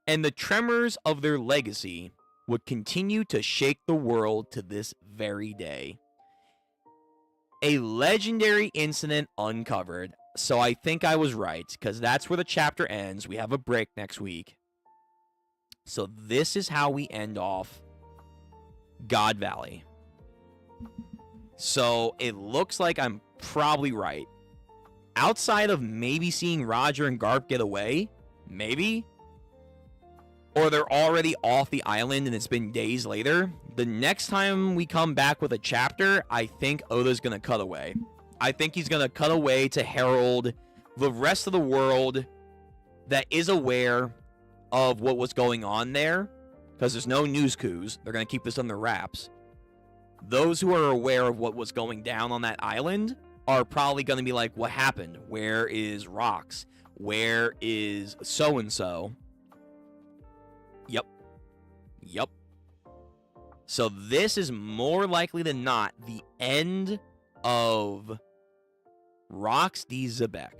and the tremors of their legacy would continue to shake the world to this very day. A legendary incident uncovered. So I think I was right, because that's where the chapter ends. We have a break next week. So this is how we end off God Valley. So it looks like I'm probably right. Outside of maybe seeing Roger and Garp get away, maybe, or they're already off the island and it's been days later, the next time we come back with a chapter, I think Oda's going to cut away. I think he's going to cut away to herald the rest of the world that is aware of what was going on there, because there's no news coups. They're going to keep this under wraps. Those who are aware of what was going down on that island are probably going to be like, what happened? Where is Rox? Where is so-and-so? Yep. So this is more likely than not the end of Rox D. Xebec.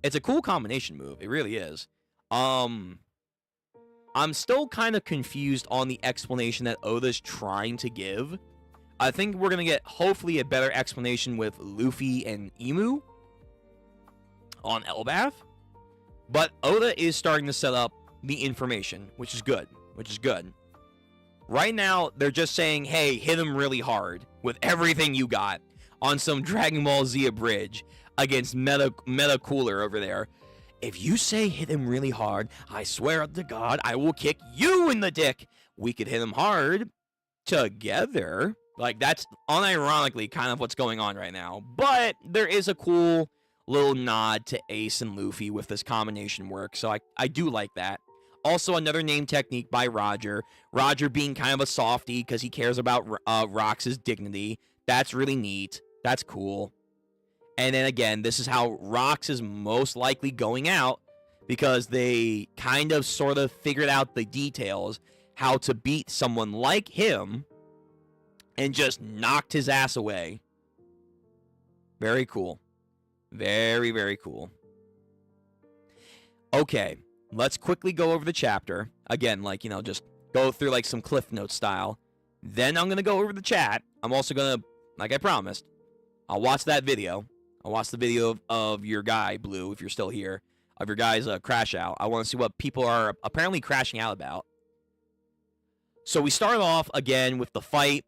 It's a cool combination move. It really is. I'm still kind of confused on the explanation that Oda's trying to give. I think we're going to get, hopefully, a better explanation with Luffy and Emu on Elbaf. But Oda is starting to set up the information, which is good. Right now, they're just saying, hey, hit him really hard with everything you got on some Dragon Ball Z bridge against Meta Cooler over there. If you say hit him really hard, I swear to God, I will kick you in the dick. We could hit him hard together. Like, that's unironically kind of what's going on right now. But there is a cool little nod to Ace and Luffy with this combination work. So I do like that. Also, another name technique by Roger. Roger being kind of a softie because he cares about Rox's dignity. That's really neat. That's cool. And then again, this is how Rox is most likely going out, because they kind of sort of figured out the details, how to beat someone like him, and just knocked his ass away. Very cool. Very, very cool. Okay, let's quickly go over the chapter. Again, like, you know, just go through like some Cliff Notes style. Then I'm going to go over the chat. I'm also going to, like I promised, I'll watch that video. I'll watch the video of your guy, Blue, if you're still here, of your guy's crash out. I want to see what people are apparently crashing out about. So we start off again with the fight.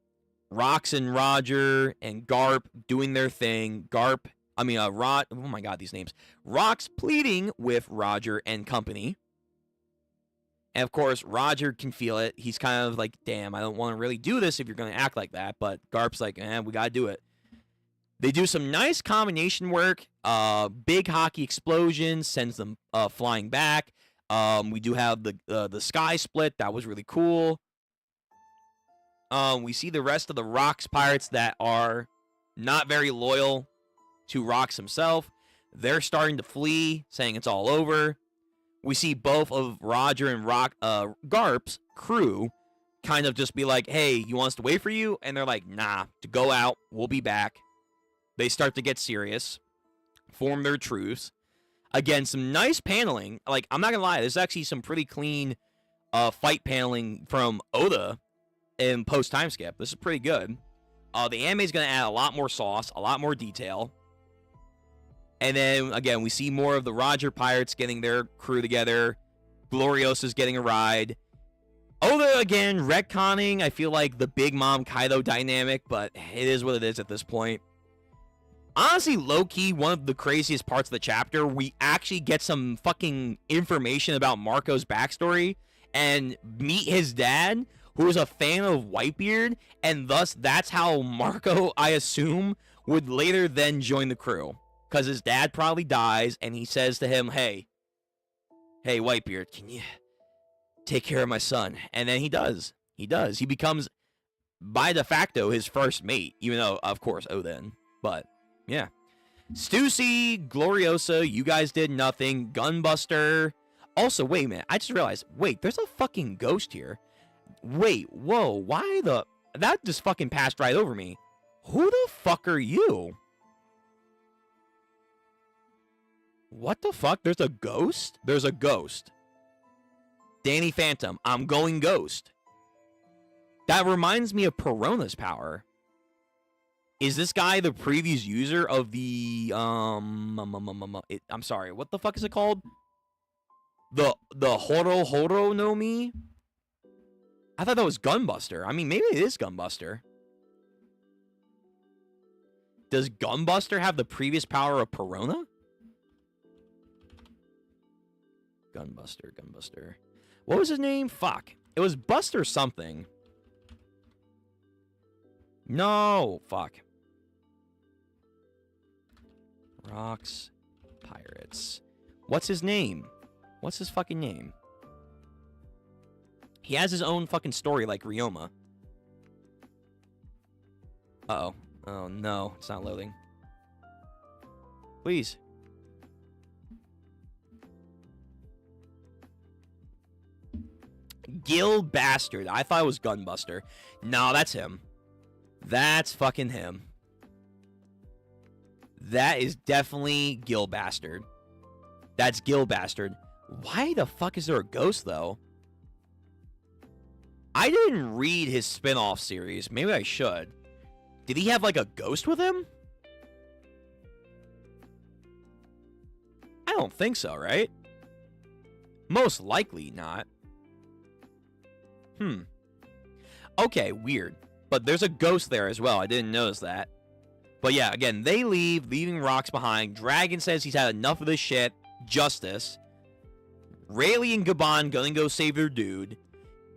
Rox and Roger and Garp doing their thing. Oh my God, these names. Rox pleading with Roger and company. And of course, Roger can feel it. He's kind of like, damn, I don't want to really do this if you're going to act like that. But Garp's like, we got to do it. They do some nice combination work. Big hockey explosion sends them flying back. We do have the sky split. That was really cool. We see the rest of the Rox pirates that are not very loyal to Rox himself. They're starting to flee, saying it's all over. We see both of Roger and Garp's crew kind of just be like, hey, you want us to wait for you? And they're like, nah, to go out. We'll be back. They start to get serious, form their truce. Again, some nice paneling. Like, I'm not going to lie, there's actually some pretty clean fight paneling from Oda in post-time skip. This is pretty good. The anime is going to add a lot more sauce, a lot more detail. And then, again, we see more of the Roger Pirates getting their crew together. Gloriosa's getting a ride. Oda, again, retconning, I feel like, the Big Mom Kaido dynamic, but it is what it is at this point. Honestly, low-key, one of the craziest parts of the chapter, we actually get some fucking information about Marco's backstory and meet his dad, who is a fan of Whitebeard, and thus that's how Marco, I assume, would later then join the crew. Because his dad probably dies, and he says to him, hey, Whitebeard, can you take care of my son? And then he does. He does. He becomes, by de facto, his first mate, even though, of course, Oden. But, yeah. Stussy, Gloriosa, you guys did nothing. Gunbuster. Also, wait a minute. I just realized, wait, there's a fucking ghost here. Wait, whoa, why the... That just fucking passed right over me. Who the fuck are you? What the fuck? There's a ghost? There's a ghost. Danny Phantom. I'm going ghost. That reminds me of Perona's power. Is this guy the previous user of the I'm sorry, what the fuck is it called? The Horo no Mi? I thought that was Gunbuster. I mean, maybe it is Gunbuster. Does Gunbuster have the previous power of Perona? Gunbuster. What was his name? Fuck. It was Buster something. No. Fuck. Rocks. Pirates. What's his name? What's his fucking name? He has his own fucking story like Ryoma. Uh-oh. Oh, no. It's not loading. Please. Gil Bastard. I thought it was Gunbuster. No, that's him. That's fucking him. That is definitely Gil Bastard. That's Gil Bastard. Why the fuck is there a ghost, though? I didn't read his spin-off series. Maybe I should. Did he have, like, a ghost with him? I don't think so, right? Most likely not. Okay, weird. But there's a ghost there as well. I didn't notice that. But yeah, again, they leave, leaving Rocks behind. Dragon says he's had enough of this shit. Justice. Rayleigh and Gabon gonna go save their dude.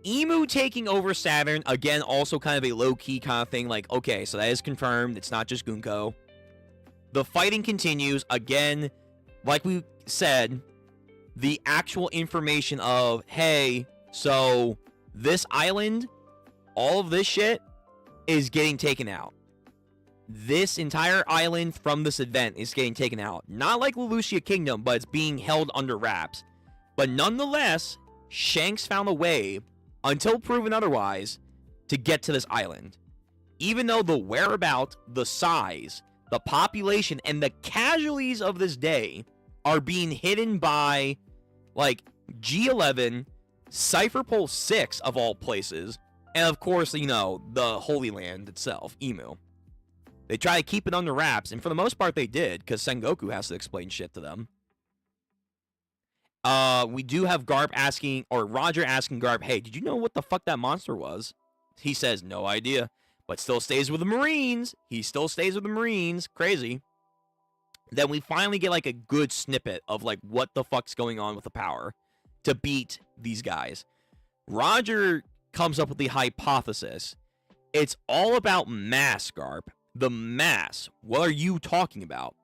Emu taking over Saturn. Again, also kind of a low-key kind of thing. Like, okay, so that is confirmed. It's not just Gunko. The fighting continues. Again, like we said, the actual information of, hey, so this island, all of this shit is getting taken out. This entire island from this event is getting taken out. Not like Lelouchia Kingdom, but it's being held under wraps. But nonetheless, Shanks found a way, until proven otherwise, to get to this island. Even though the whereabout, the size, the population, and the casualties of this day are being hidden by, like, G11, Cypher Pole 6 of all places, and of course, you know, the Holy Land itself, Emu. They try to keep it under wraps, and for the most part they did, because Sengoku has to explain shit to them. We do have Garp asking, or Roger asking Garp, hey, did you know what the fuck that monster was? He says, no idea, but still stays with the Marines. He still stays with the Marines. Crazy. Then we finally get, like, a good snippet of, like, what the fuck's going on with the power to beat these guys. Roger comes up with the hypothesis. It's all about mass, Garp. The mass. What are you talking about?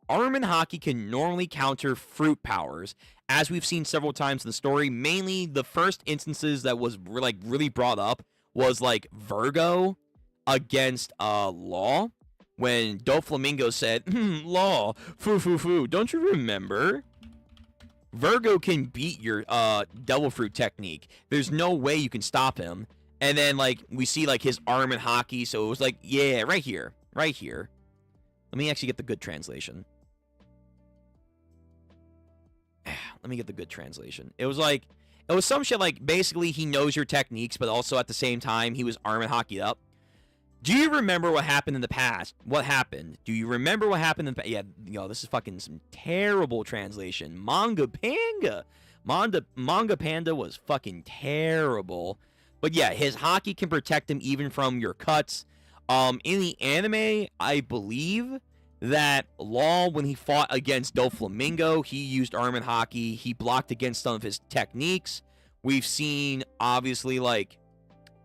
Arm Haki can normally counter fruit powers, as we've seen several times in the story. Mainly, the first instances that was, like, really brought up was, like, Virgo against Law, when Doflamingo said, Law, foo, don't you remember? Virgo can beat your Devil Fruit technique. There's no way you can stop him. And then, like, we see, like, his arm and hockey, so it was like, yeah, right here. Right here. Let me actually get the good translation. Let me get the good translation. It was like, it was some shit like, basically, he knows your techniques, but also at the same time, he was arm and hockeyed up. Do you remember what happened in the past? What happened? Do you remember what happened in the past? Yeah, yo, this is fucking some terrible translation. Manga Panda was fucking terrible. But yeah, his hockey can protect him even from your cuts. In the anime, I believe that Law, when he fought against Doflamingo, he used arm and hockey. He blocked against some of his techniques. We've seen, obviously, like,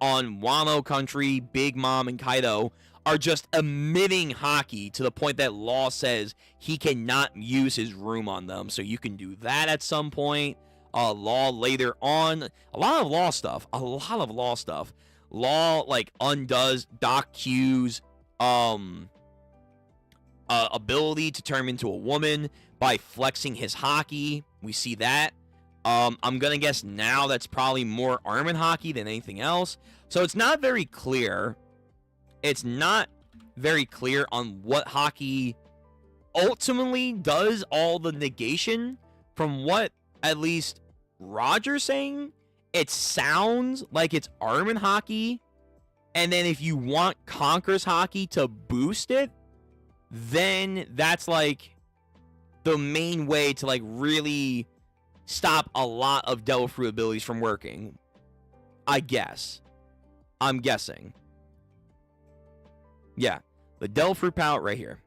on Wano Country, Big Mom and Kaido are just emitting hockey to the point that Law says he cannot use his room on them. So you can do that at some point. Law later on. A lot of Law stuff. Law, like, undoes Doc Q's ability to turn into a woman by flexing his hockey. We see that. I'm gonna guess now that's probably more arm and hockey than anything else. So it's not very clear. It's not very clear on what hockey ultimately does all the negation. From what at least Roger's saying, it sounds like it's arm and hockey. And then if you want Conqueror's hockey to boost it, then that's like the main way to like really stop a lot of Devil Fruit abilities from working. I guess. I'm guessing. Yeah. The Devil Fruit power right here.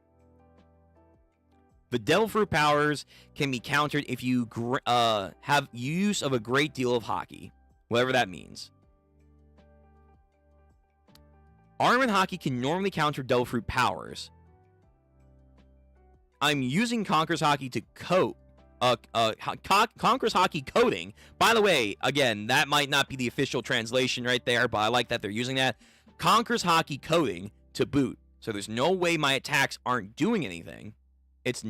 The Devil Fruit powers can be countered if you have use of a great deal of hockey. Whatever that means. Arm and hockey can normally counter Devil Fruit powers. I'm using Conqueror's hockey to coat Conqueror's hockey coating. By the way, again, that might not be the official translation right there, but I like that they're using that. Conqueror's hockey coating to boot. So there's no way my attacks aren't doing anything. It's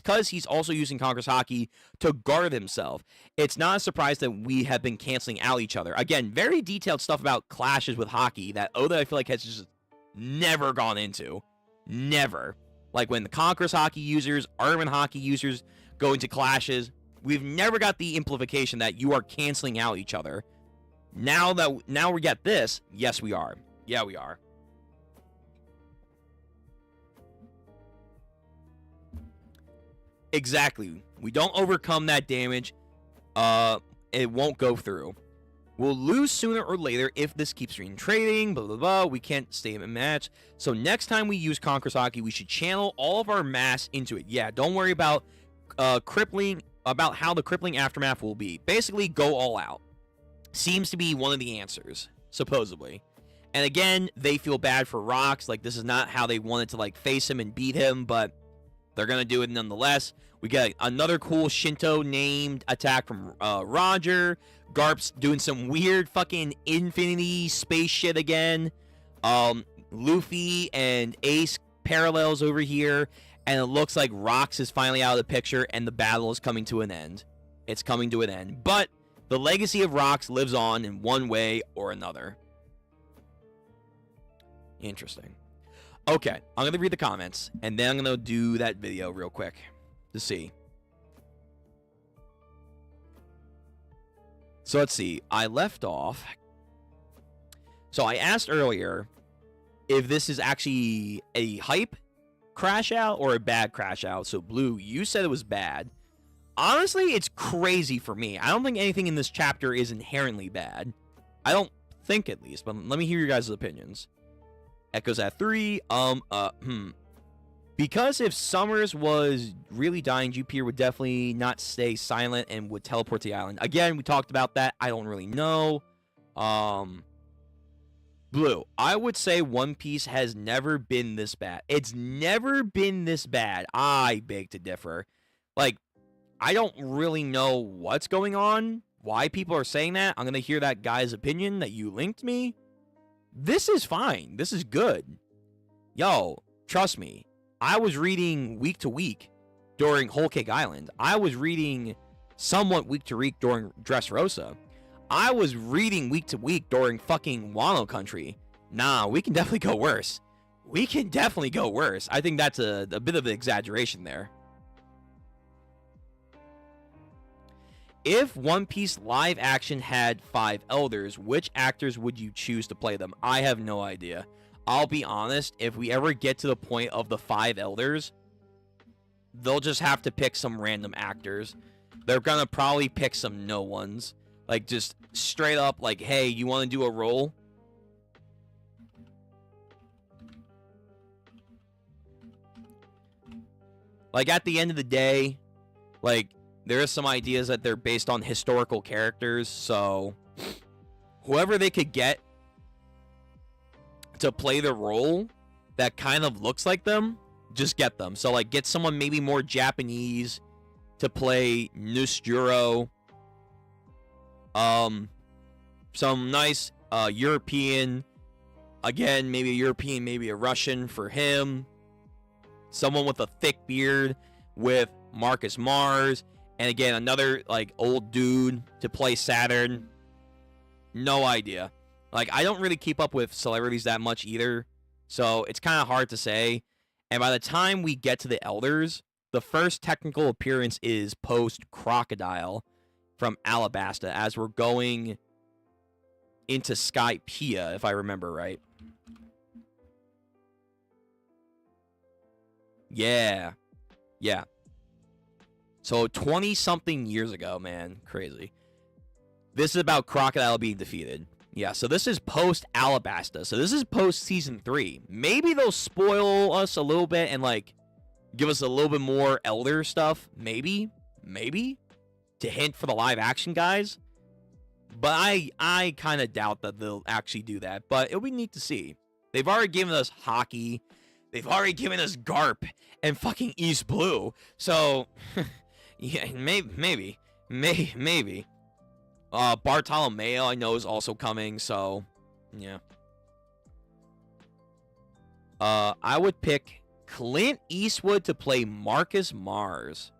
because he's also using Conqueror's hockey to guard himself. It's not a surprise that we have been canceling out each other. Again, very detailed stuff about clashes with hockey that Oda, I feel like, has just never gone into. Never. Like when the Conqueror's hockey users, arm and hockey users go into clashes, we've never got the implication that you are canceling out each other. Now we get this, yes we are. Yeah, we are. Exactly. We don't overcome that damage. It won't go through. We'll lose sooner or later if this keeps trading, blah, blah, blah. We can't stay in a match. So next time we use Conqueror's hockey, we should channel all of our mass into it. Yeah, don't worry about crippling, about how the crippling aftermath will be. Basically, go all out. Seems to be one of the answers, supposedly. And again, they feel bad for Rocks. Like, this is not how they wanted to, like, face him and beat him, but they're going to do it nonetheless. We get another cool Shinto-named attack from Roger. Garp's doing some weird fucking infinity space shit again. Luffy and Ace parallels over here. And it looks like Rocks is finally out of the picture and the battle is coming to an end. It's coming to an end. But the legacy of Rocks lives on in one way or another. Interesting. Okay, I'm going to read the comments, and then I'm going to do that video real quick to see. So let's see. I left off. So I asked earlier if this is actually a hype crash out or a bad crash out. So Blue, you said it was bad. Honestly, it's crazy for me. I don't think anything in this chapter is inherently bad. I don't think, at least, but let me hear your guys' opinions. Echoes at 3. Because if Summers was really dying, Jupiter would definitely not stay silent and would teleport to the island. Again, we talked about that. I don't really know. Blue, I would say One Piece has never been this bad. It's never been this bad. I beg to differ. Like, I don't really know what's going on, why people are saying that. I'm going to hear that guy's opinion that you linked me. This is fine. This is good. Yo, trust me, I was reading week to week during Whole Cake Island. I was reading somewhat week to week during Dressrosa. I was reading week to week during fucking Wano Country. Nah, we can definitely go worse. We can definitely go worse. I think that's a bit of an exaggeration there. If One Piece live action had 5 elders, which actors would you choose to play them? I have no idea. I'll be honest, if we ever get to the point of the 5 elders, they'll just have to pick some random actors. They're gonna probably pick some no ones. Like, just straight up, like, hey, you want to do a role? Like, at the end of the day, like, there are some ideas that they're based on historical characters, so whoever they could get to play the role that kind of looks like them, just get them. So, like, get someone maybe more Japanese to play Nusjuro. Some nice European, again, maybe a European, maybe a Russian for him. Someone with a thick beard with Marcus Mars. And again, another, like, old dude to play Saturn. No idea. Like, I don't really keep up with celebrities that much either. So, it's kind of hard to say. And by the time we get to the Elders, the first technical appearance is post-Crocodile from Alabasta, as we're going into Skypiea, if I remember right. Yeah. Yeah. So 20-something years ago, man. Crazy. This is about Crocodile being defeated. Yeah, so this is post-Alabasta. So this is post-Season 3. Maybe they'll spoil us a little bit and, like, give us a little bit more Elder stuff. Maybe. Maybe. To hint for the live-action guys. But I kind of doubt that they'll actually do that. But it'll be neat to see. They've already given us Hockey. They've already given us Garp and fucking East Blue. So, yeah, maybe. Bartolomeo, I know, is also coming. So, yeah. I would pick Clint Eastwood to play Marcus Mars.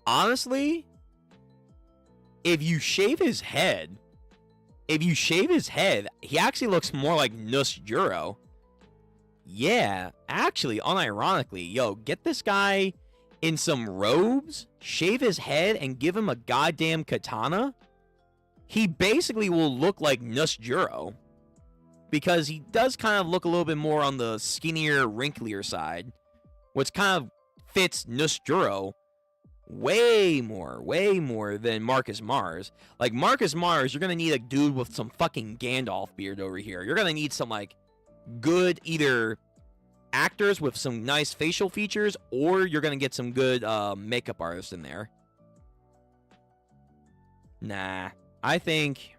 Honestly, if you shave his head, he actually looks more like Nusjuro. Yeah, actually, unironically, yo, get this guy in some robes, shave his head, and give him a goddamn katana. He basically will look like Nusjuro. Because he does kind of look a little bit more on the skinnier, wrinklier side. Which kind of fits Nusjuro way more than Marcus Mars. Like, Marcus Mars, you're gonna need a dude with some fucking Gandalf beard over here. You're gonna need some, like, good either actors with some nice facial features, or you're gonna get some good makeup artists in there. Nah, I think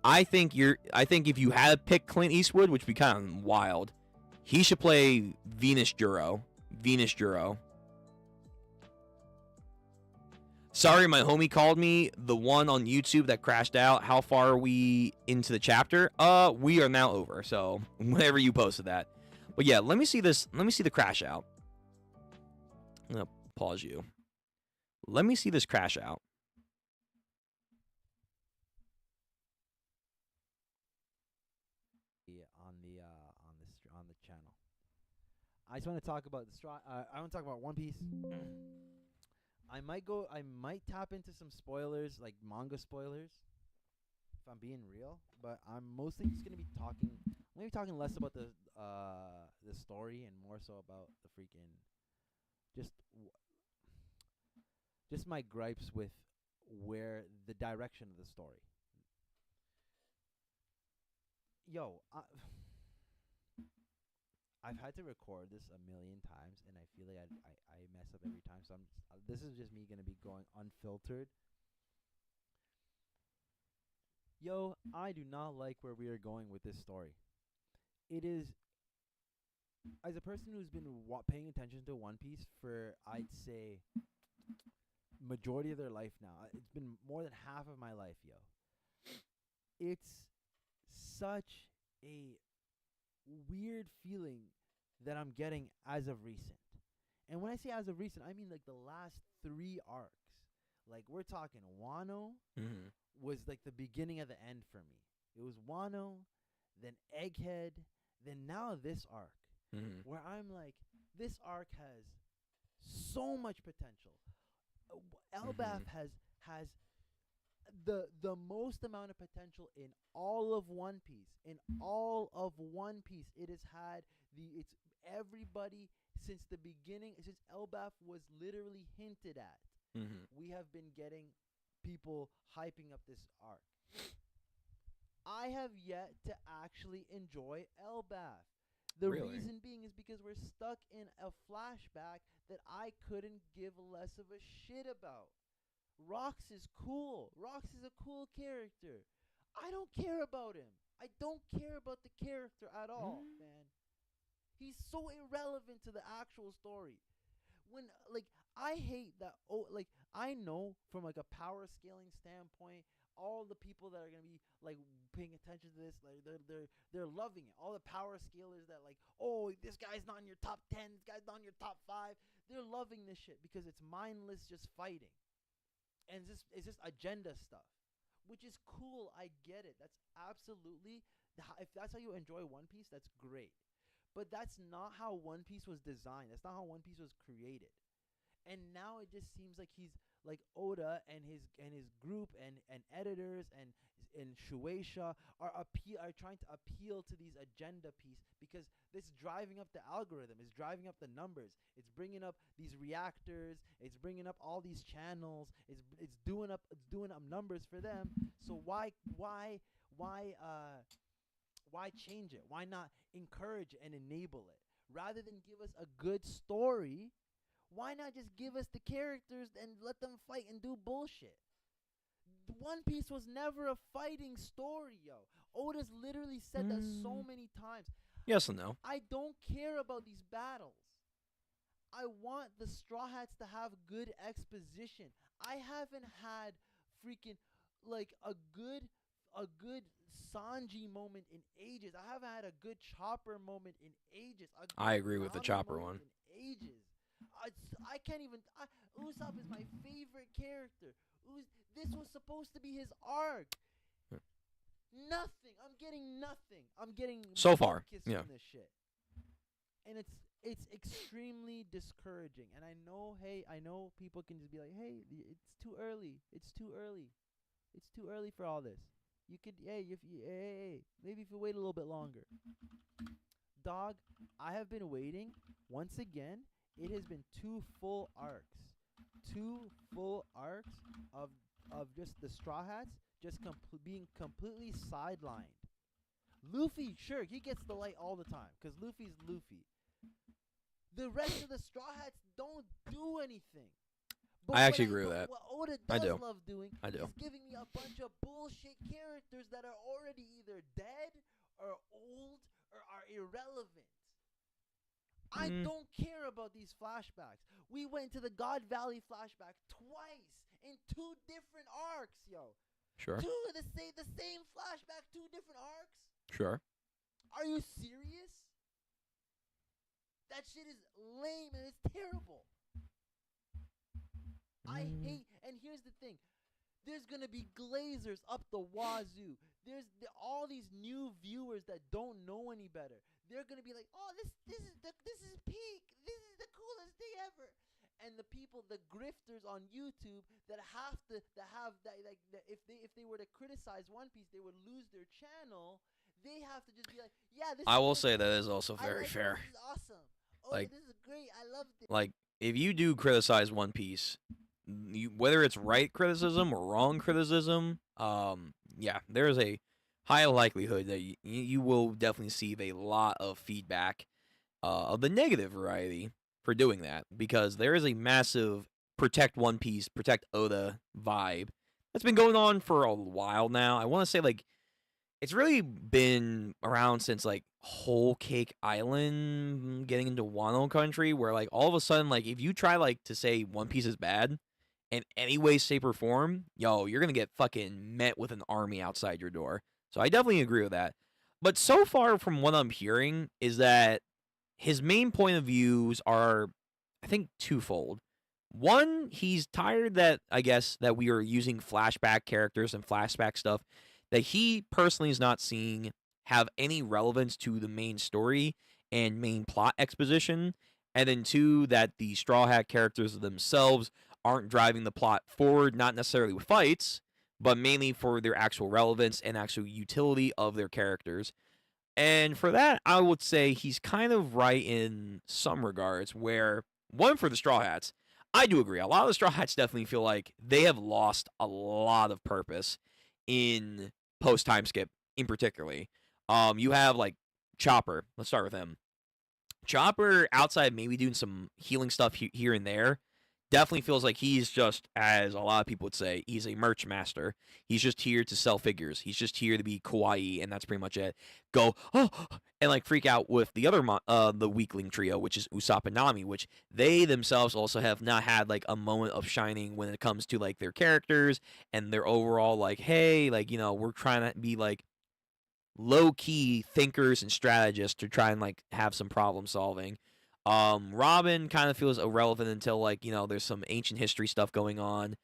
if you had to pick Clint Eastwood, which would be kind of wild, he should play Venus Juro. Sorry, my homie called me. The one on YouTube that crashed out. How far are we into the chapter? We are now over. So whenever you posted that. But yeah, let me see this. Let me see the crash out. I'm gonna pause you. Let me see this crash out. On the channel. I just want to talk about I want to talk about One Piece. I might tap into some spoilers, like manga spoilers, if I'm being real. But I'm mostly just gonna be talking. I'm gonna be talking less about the story and more so about the freaking just my gripes with where the direction of the story. Yo, I've had to record this a million times, and I feel like I mess up every time. So this is just me gonna be going unfiltered. Yo, I do not like where we are going with this story. It is, as a person who's been paying attention to One Piece for, I'd say, majority of their life now. It's been more than half of my life, yo. It's such a weird feeling that I'm getting as of recent. And when I say as of recent, I mean like the last 3 arcs. Like we're talking Wano Mm-hmm. was like the beginning of the end for me. It was Wano, then Egghead, then now this arc. Mm-hmm. Where I'm like, this arc has so much potential. Elbaf has the most amount of potential in all of One Piece. In all of One Piece, it has had it's everybody since the beginning, since Elbaf was literally hinted at. Mm-hmm. We have been getting people hyping up this arc. I have yet to actually enjoy Elbaf. The Really? reason being is because we're stuck in a flashback that I couldn't give less of a shit about. Rox is cool. Rox is a cool character. I don't care about him. I don't care about the character at all, man. He's so irrelevant to the actual story. When I hate that. Oh, I know from like a power scaling standpoint, all the people that are gonna be like paying attention to this, like they're loving it. All the power scalers that like, oh, this guy's not in your top 10, this guy's not in your top 5. They're loving this shit because it's mindless, just fighting, and it's just agenda stuff, which is cool. I get it. That's absolutely if that's how you enjoy One Piece, that's great. But that's not how One Piece was designed. That's not how One Piece was created. And now it just seems like he's like Oda and his group and editors and Shueisha are trying to appeal to these agenda piece because it's driving up the algorithm, it's driving up the numbers, it's bringing up these reactors, it's bringing up all these channels, it's doing up numbers for them. So why change it? Why not encourage and enable it? Rather than give us a good story, why not just give us the characters and let them fight and do bullshit? One Piece was never a fighting story, yo. Oda's literally said that so many times. Yes and no. I don't care about these battles. I want the Straw Hats to have good exposition. I haven't had freaking like a good Sanji moment in ages. I haven't had a good Chopper moment in ages. I agree with the Nami Chopper moment one. In ages. I can't even. Usopp is my favorite character. This was supposed to be his arc. Nothing. I'm getting nothing. I'm getting So far, kiss yeah. from this shit. And it's extremely discouraging. And I know people can just be like, hey, it's too early. It's too early. It's too early for all this. You could, maybe if you wait a little bit longer. Dog, I have been waiting. Once again, it has been 2 full arcs. 2 full arcs of just the Straw Hats just being completely sidelined. Luffy, sure, he gets the light all the time because Luffy's Luffy. The rest of the Straw Hats don't do anything. But I actually agree with that. What Oda I does do. love doing I do. is giving me a bunch of bullshit characters that are already either dead or old or are irrelevant. I don't care about these flashbacks. We went to the God Valley flashback twice in 2 different arcs, yo. Sure. 2 of the same flashback, 2 different arcs? Sure. Are you serious? That shit is lame and it's terrible. I hate, and here's the thing. There's going to be glazers up the wazoo. There's all these new viewers that don't know any better. They're going to be like, "Oh, this is peak. This is the coolest thing ever." And the people, the grifters on YouTube that have if they were to criticize One Piece, they would lose their channel. They have to just be like, "Yeah, this I is will great. say that is also I very like it. fair. This is awesome. Oh, Like- this is great. I loved it." Like, if you do criticize One Piece, whether it's right criticism or wrong criticism, yeah, there is a high likelihood that you will definitely receive a lot of feedback of the negative variety for doing that, because there is a massive protect One Piece, protect Oda vibe that's been going on for a while now. I want to say, like, it's really been around since like Whole Cake Island, getting into Wano Country, where like all of a sudden, like if you try like to say One Piece is bad in any way, shape, or form, yo, you're gonna get fucking met with an army outside your door. So I definitely agree with that. But so far, from what I'm hearing, is that his main point of views are, I think, twofold. One, he's tired that I guess that we are using flashback characters and flashback stuff that he personally is not seeing have any relevance to the main story and main plot exposition. And then two, that the Straw Hat characters themselves aren't driving the plot forward, not necessarily with fights, but mainly for their actual relevance and actual utility of their characters. And for that, I would say he's kind of right in some regards, where, one, for the Straw Hats, I do agree. A lot of the Straw Hats definitely feel like they have lost a lot of purpose in post time skip, in particularly. You have like Chopper. Let's start with him. Chopper, outside maybe doing some healing stuff here and there, definitely feels like he's just, as a lot of people would say, he's a merch master. He's just here to sell figures. He's just here to be kawaii, and that's pretty much it. Go, oh, and like freak out with the other the weakling trio, which is Usopp and Nami, which they themselves also have not had like a moment of shining when it comes to like their characters and their overall like, hey, like, you know, we're trying to be like low-key thinkers and strategists to try and like have some problem solving. Robin kind of feels irrelevant until like, you know, there's some ancient history stuff going on.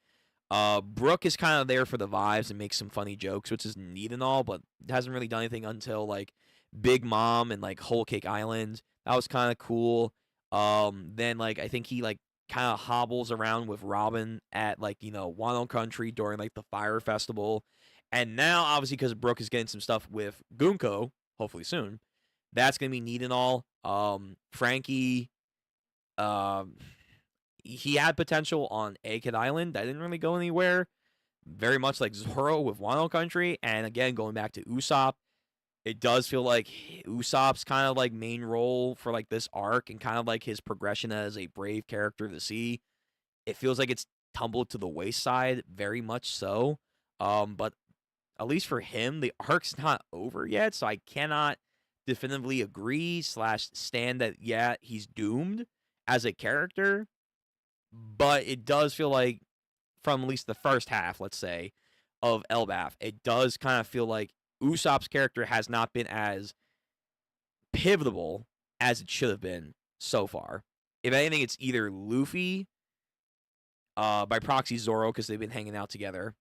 Brooke is kind of there for the vibes and makes some funny jokes, which is neat and all, but hasn't really done anything until like Big Mom and like Whole Cake Island. That was kind of cool. Then like I think he like kind of hobbles around with Robin at like, you know, Wano Country during like the Fire Festival. And now obviously because Brooke is getting some stuff with Gunko, hopefully soon, that's gonna be neat and all. Frankie, he had potential on Egghead Island. That didn't really go anywhere. Very much like Zoro with Wano Country. And again, going back to Usopp, it does feel like Usopp's kind of like main role for like this arc and kind of like his progression as a brave character to see. It feels like it's tumbled to the wayside, very much so. But at least for him, the arc's not over yet, so I cannot definitively agree / stand that, yeah, he's doomed as a character. But it does feel like, from at least the first half, let's say, of Elbaf, it does kind of feel like Usopp's character has not been as pivotal as it should have been so far. If anything, it's either Luffy, by proxy Zoro, because they've been hanging out together,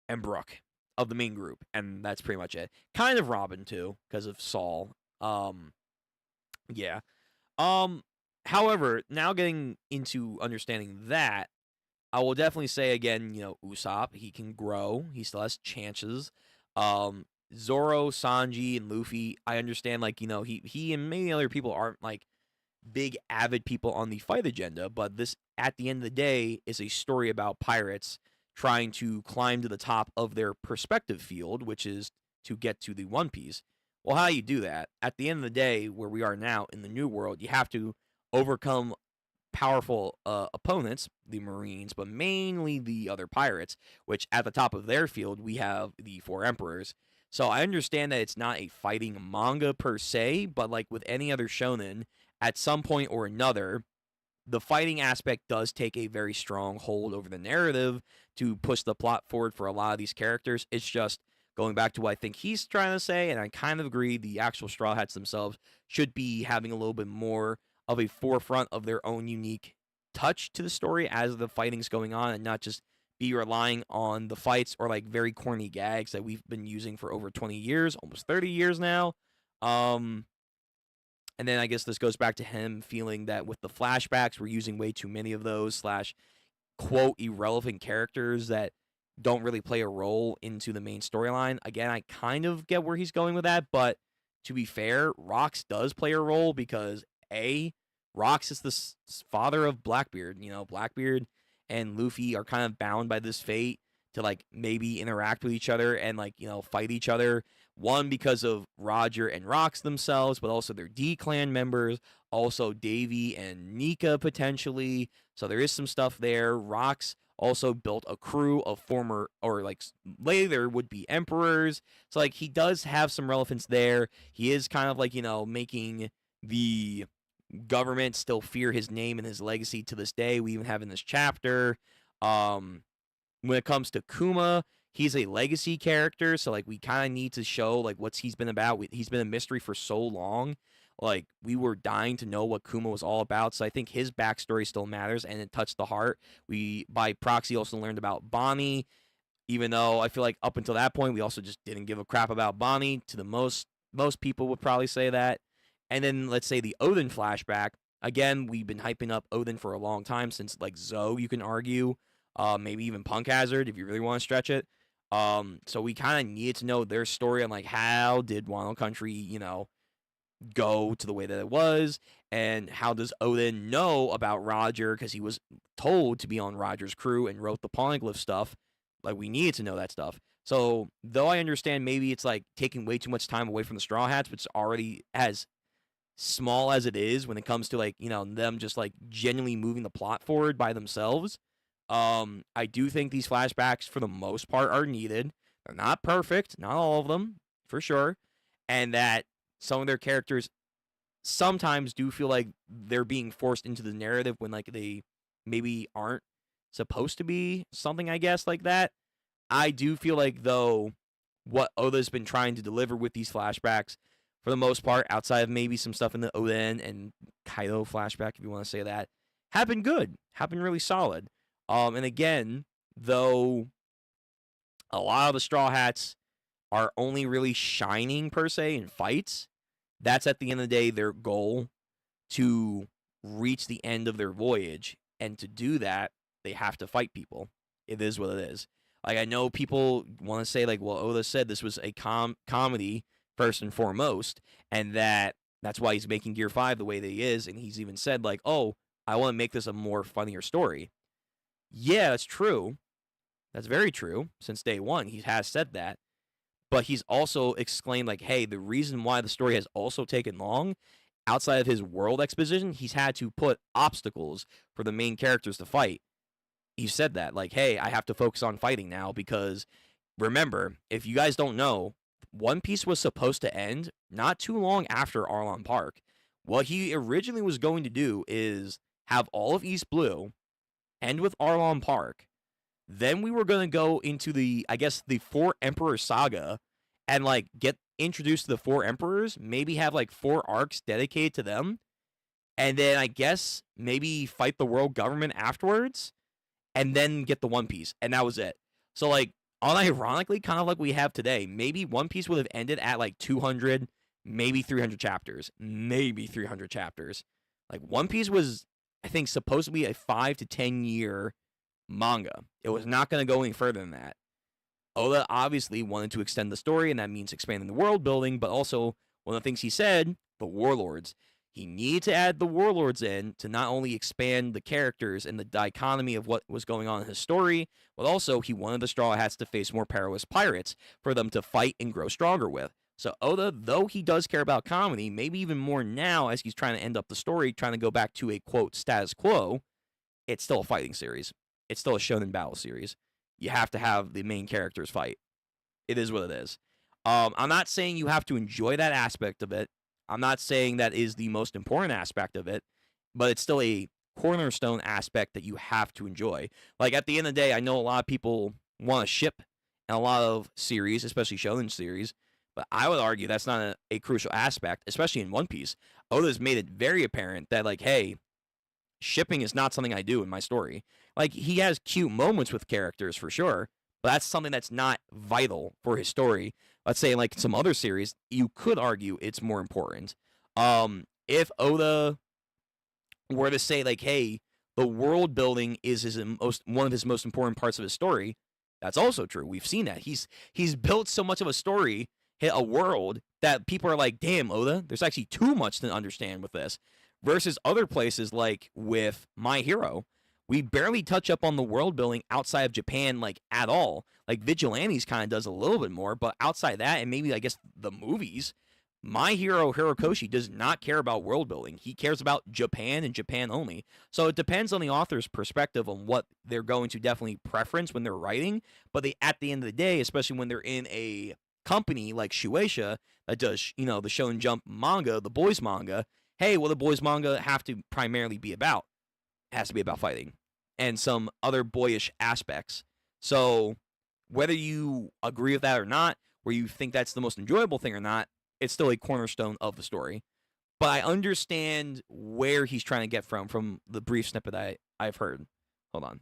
and Brooke of the main group, and that's pretty much it. Kind of Robin too, because of Saul. Yeah. However, now getting into understanding that, I will definitely say again, you know, Usopp, he can grow. He still has chances. Zoro, Sanji, and Luffy, I understand, like, you know, he and many other people aren't like big avid people on the fight agenda, but this, at the end of the day, is a story about pirates trying to climb to the top of their perspective field, which is to get to the One Piece. Well, how do you do that? At the end of the day, where we are now in the New World, you have to overcome powerful opponents, the Marines, but mainly the other pirates, which at the top of their field, we have the Four Emperors. So I understand that it's not a fighting manga per se, but like with any other shonen, at some point or another, the fighting aspect does take a very strong hold over the narrative to push the plot forward for a lot of these characters. It's just going back to what I think he's trying to say, and I kind of agree, the actual Straw Hats themselves should be having a little bit more of a forefront of their own unique touch to the story as the fighting's going on, and not just be relying on the fights or like very corny gags that we've been using for over 20 years, almost 30 years now. And then I guess this goes back to him feeling that with the flashbacks, we're using way too many of those / quote irrelevant characters that don't really play a role into the main storyline. Again, I kind of get where he's going with that, but to be fair, Rox does play a role because Rox is the father of Blackbeard. You know, Blackbeard and Luffy are kind of bound by this fate to like maybe interact with each other and like, you know, fight each other. One, because of Roger and Rox themselves, but also their D-Clan members, also Davy and Nika potentially. So there is some stuff there. Rox also built a crew of former or like later would be emperors. So like he does have some relevance there. He is kind of like, making the government still fear his name and his legacy to this day. We even have in this chapter. When it comes to Kuma, he's a legacy character, so like we kind of need to show like what he's been about. He's been a mystery for so long. Like we were dying to know what Kuma was all about, so I think his backstory still matters and it touched the heart. We by proxy also learned about Bonnie, even though I feel like up until that point we also just didn't give a crap about Bonnie. To the most people would probably say that. And then let's say the Odin flashback. Again, we've been hyping up Odin for a long time since like Zoe, you can argue, maybe even Punk Hazard if you really want to stretch it. So we kind of needed to know their story on like how did Wano Country, go to the way that it was, and how does Odin know about Roger because he was told to be on Roger's crew and wrote the Poneglyph stuff. Like we needed to know that stuff. So though I understand maybe it's like taking way too much time away from the Straw Hats, which is already as small as it is when it comes to like them just like genuinely moving the plot forward by themselves. I do think these flashbacks for the most part are needed. They're not perfect, not all of them for sure, and that some of their characters sometimes do feel like they're being forced into the narrative when like they maybe aren't supposed to be, something I guess like that. I do feel like though what Oda's been trying to deliver with these flashbacks for the most part, outside of maybe some stuff in the Oden and Kaido flashback, if you want to say that, have been good, have been really solid. And again, though a lot of the Straw Hats are only really shining per se in fights, that's at the end of the day their goal, to reach the end of their voyage, and to do that they have to fight people. It is what it is. Like I know people want to say like, well, Oda said this was a comedy first and foremost, and that's why he's making Gear 5 the way that he is, and he's even said like, oh, I want to make this a more funnier story. Yeah, that's true. That's very true. Since day one, he has said that. But he's also exclaimed, like, hey, the reason why the story has also taken long, outside of his world exposition, he's had to put obstacles for the main characters to fight. He said that, like, hey, I have to focus on fighting now because, remember, if you guys don't know, One Piece was supposed to end not too long after Arlong Park. What he originally was going to do is have all of East Blue end with Arlong Park. Then we were going to go into the Four Emperor saga and, like, get introduced to the Four Emperors, maybe have, like, 4 arcs dedicated to them, and then I guess maybe fight the world government afterwards, and then get the One Piece, and that was it. So, like, unironically, kind of like we have today, maybe One Piece would have ended at, like, 200, maybe 300 chapters. Maybe 300 chapters. Like, One Piece was, I think, supposed to be a 5 to 10 year manga. It was not going to go any further than that. Oda obviously wanted to extend the story, and that means expanding the world building, but also one of the things he said, the warlords. He needed to add the warlords in to not only expand the characters and the dichotomy of what was going on in his story, but also he wanted the Straw Hats to face more perilous pirates for them to fight and grow stronger with. So Oda, though he does care about comedy, maybe even more now as he's trying to end up the story, trying to go back to a, quote, status quo, it's still a fighting series. It's still a shonen battle series. You have to have the main characters fight. It is what it is. I'm not saying you have to enjoy that aspect of it. I'm not saying that is the most important aspect of it, but it's still a cornerstone aspect that you have to enjoy. Like, at the end of the day, I know a lot of people want to ship in a lot of series, especially shonen series, but I would argue that's not a crucial aspect, especially in One Piece. Oda's made it very apparent that, like, hey, shipping is not something I do in my story. Like, he has cute moments with characters for sure, but that's something that's not vital for his story. Let's say, like, some other series, you could argue it's more important. If Oda were to say, like, hey, the world building is one of his most important parts of his story, that's also true. We've seen that. He's built so much of a story, hit a world, that people are like, damn, Oda, there's actually too much to understand with this. Versus other places, like with My Hero, we barely touch up on the world building outside of Japan, like, at all. Like, Vigilantes kind of does a little bit more, but outside that, and maybe, I guess, the movies, My hero Hirokoshi does not care about world building. He cares about Japan and Japan only. So it depends on the author's perspective on what they're going to definitely preference when they're writing. But they, at the end of the day, especially when they're in a company like Shueisha that does, the Shonen Jump manga, the boys manga, hey, what the boys manga have to primarily be about? It has to be about fighting and some other boyish aspects. So whether you agree with that or not, where you think that's the most enjoyable thing or not, it's still a cornerstone of the story. But I understand where he's trying to get from the brief snippet I've heard. Hold on.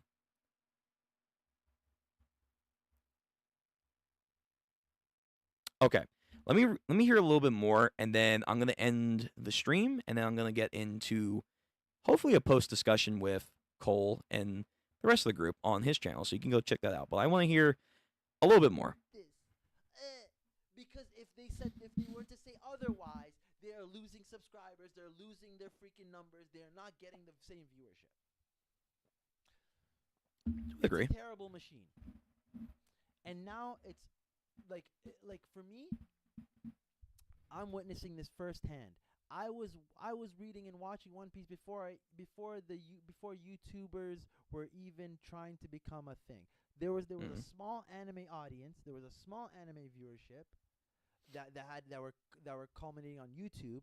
Okay. Let me hear a little bit more, and then I'm gonna end the stream, and then I'm gonna get into hopefully a post discussion with Cole and the rest of the group on his channel, so you can go check that out. But I want to hear a little bit more. Because if they were to say otherwise, they are losing subscribers, they're losing their freaking numbers, they're not getting the same viewership. Agree. It's a terrible machine. And now it's like for me, I'm witnessing this firsthand. I was reading and watching One Piece before YouTubers were even trying to become a thing. There was a small anime audience. There was a small anime viewership that were culminating on YouTube,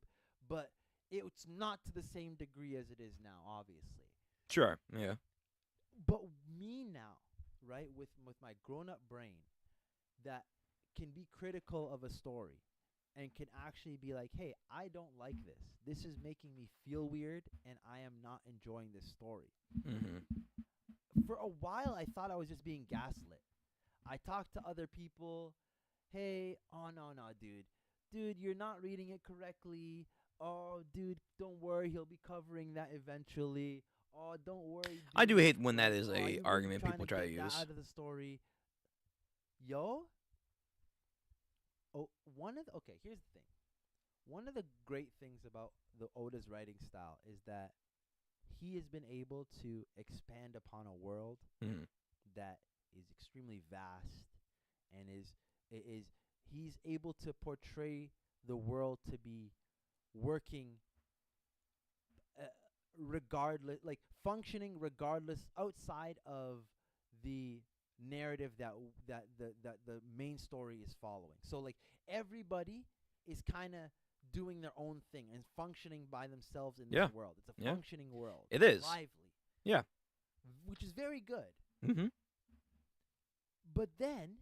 but it's not to the same degree as it is now, obviously. Sure. Yeah. But me now, right, with my grown-up brain, that can be critical of a story, and can actually be like, hey, I don't like this. This is making me feel weird, and I am not enjoying this story. Mm-hmm. For a while, I thought I was just being gaslit. I talked to other people. Hey, oh, no, dude. Dude, you're not reading it correctly. Oh, dude, don't worry. He'll be covering that eventually. Oh, don't worry. Dude. I do hate when that is you a really argument trying people to try to get that use. out of the story. Yo? Oh, okay, here's the thing. One of the great things about the Oda's writing style is that he has been able to expand upon a world that is extremely vast, and he's able to portray the world to be working regardless, like functioning regardless, outside of the narrative that the main story is following. So like everybody is kind of doing their own thing and functioning by themselves in this world. It's a functioning world. It is lively. Yeah. Which is very good. Mm-hmm. But then,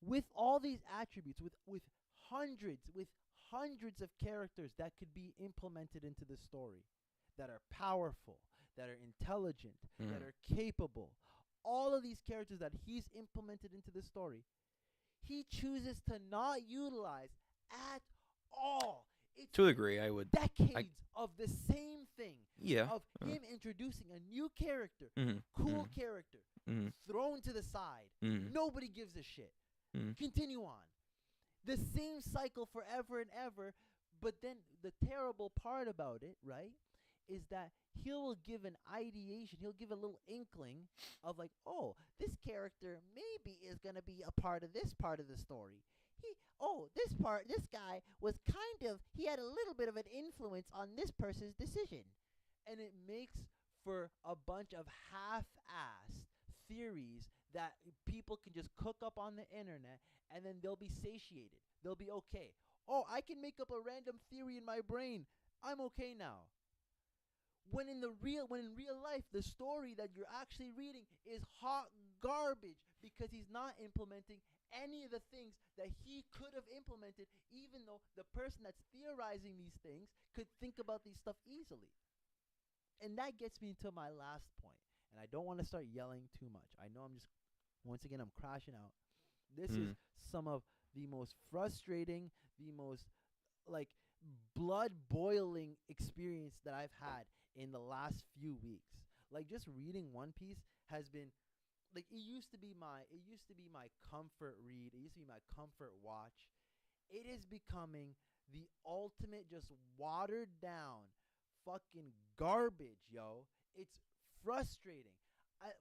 with all these attributes, with hundreds of characters that could be implemented into the story, that are powerful, that are intelligent, that are capable, all of these characters that he's implemented into the story, he chooses to not utilize at all. It's to a degree, I would. Decades of the same thing. Yeah. Of him introducing a new character, cool character, thrown to the side. Nobody gives a shit. Continue on. The same cycle forever and ever. But then the terrible part about it, right, is that he'll give an ideation, he'll give a little inkling of like, oh, this character maybe is going to be a part of this part of the story. This guy was he had a little bit of an influence on this person's decision. And it makes for a bunch of half-assed theories that people can just cook up on the internet, and then they'll be satiated. They'll be okay. Oh, I can make up a random theory in my brain. I'm okay now. When in real life, the story that you're actually reading is hot garbage because he's not implementing any of the things that he could have implemented, even though the person that's theorizing these things could think about these stuff easily. And that gets me to my last point. And I don't want to start yelling too much. I know once again, I'm crashing out. This is some of the most frustrating, the most like blood-boiling experience that I've had in the last few weeks. Like just reading One Piece has been like it used to be my comfort read. It used to be my comfort watch. It is becoming the ultimate just watered down fucking garbage, yo. It's frustrating.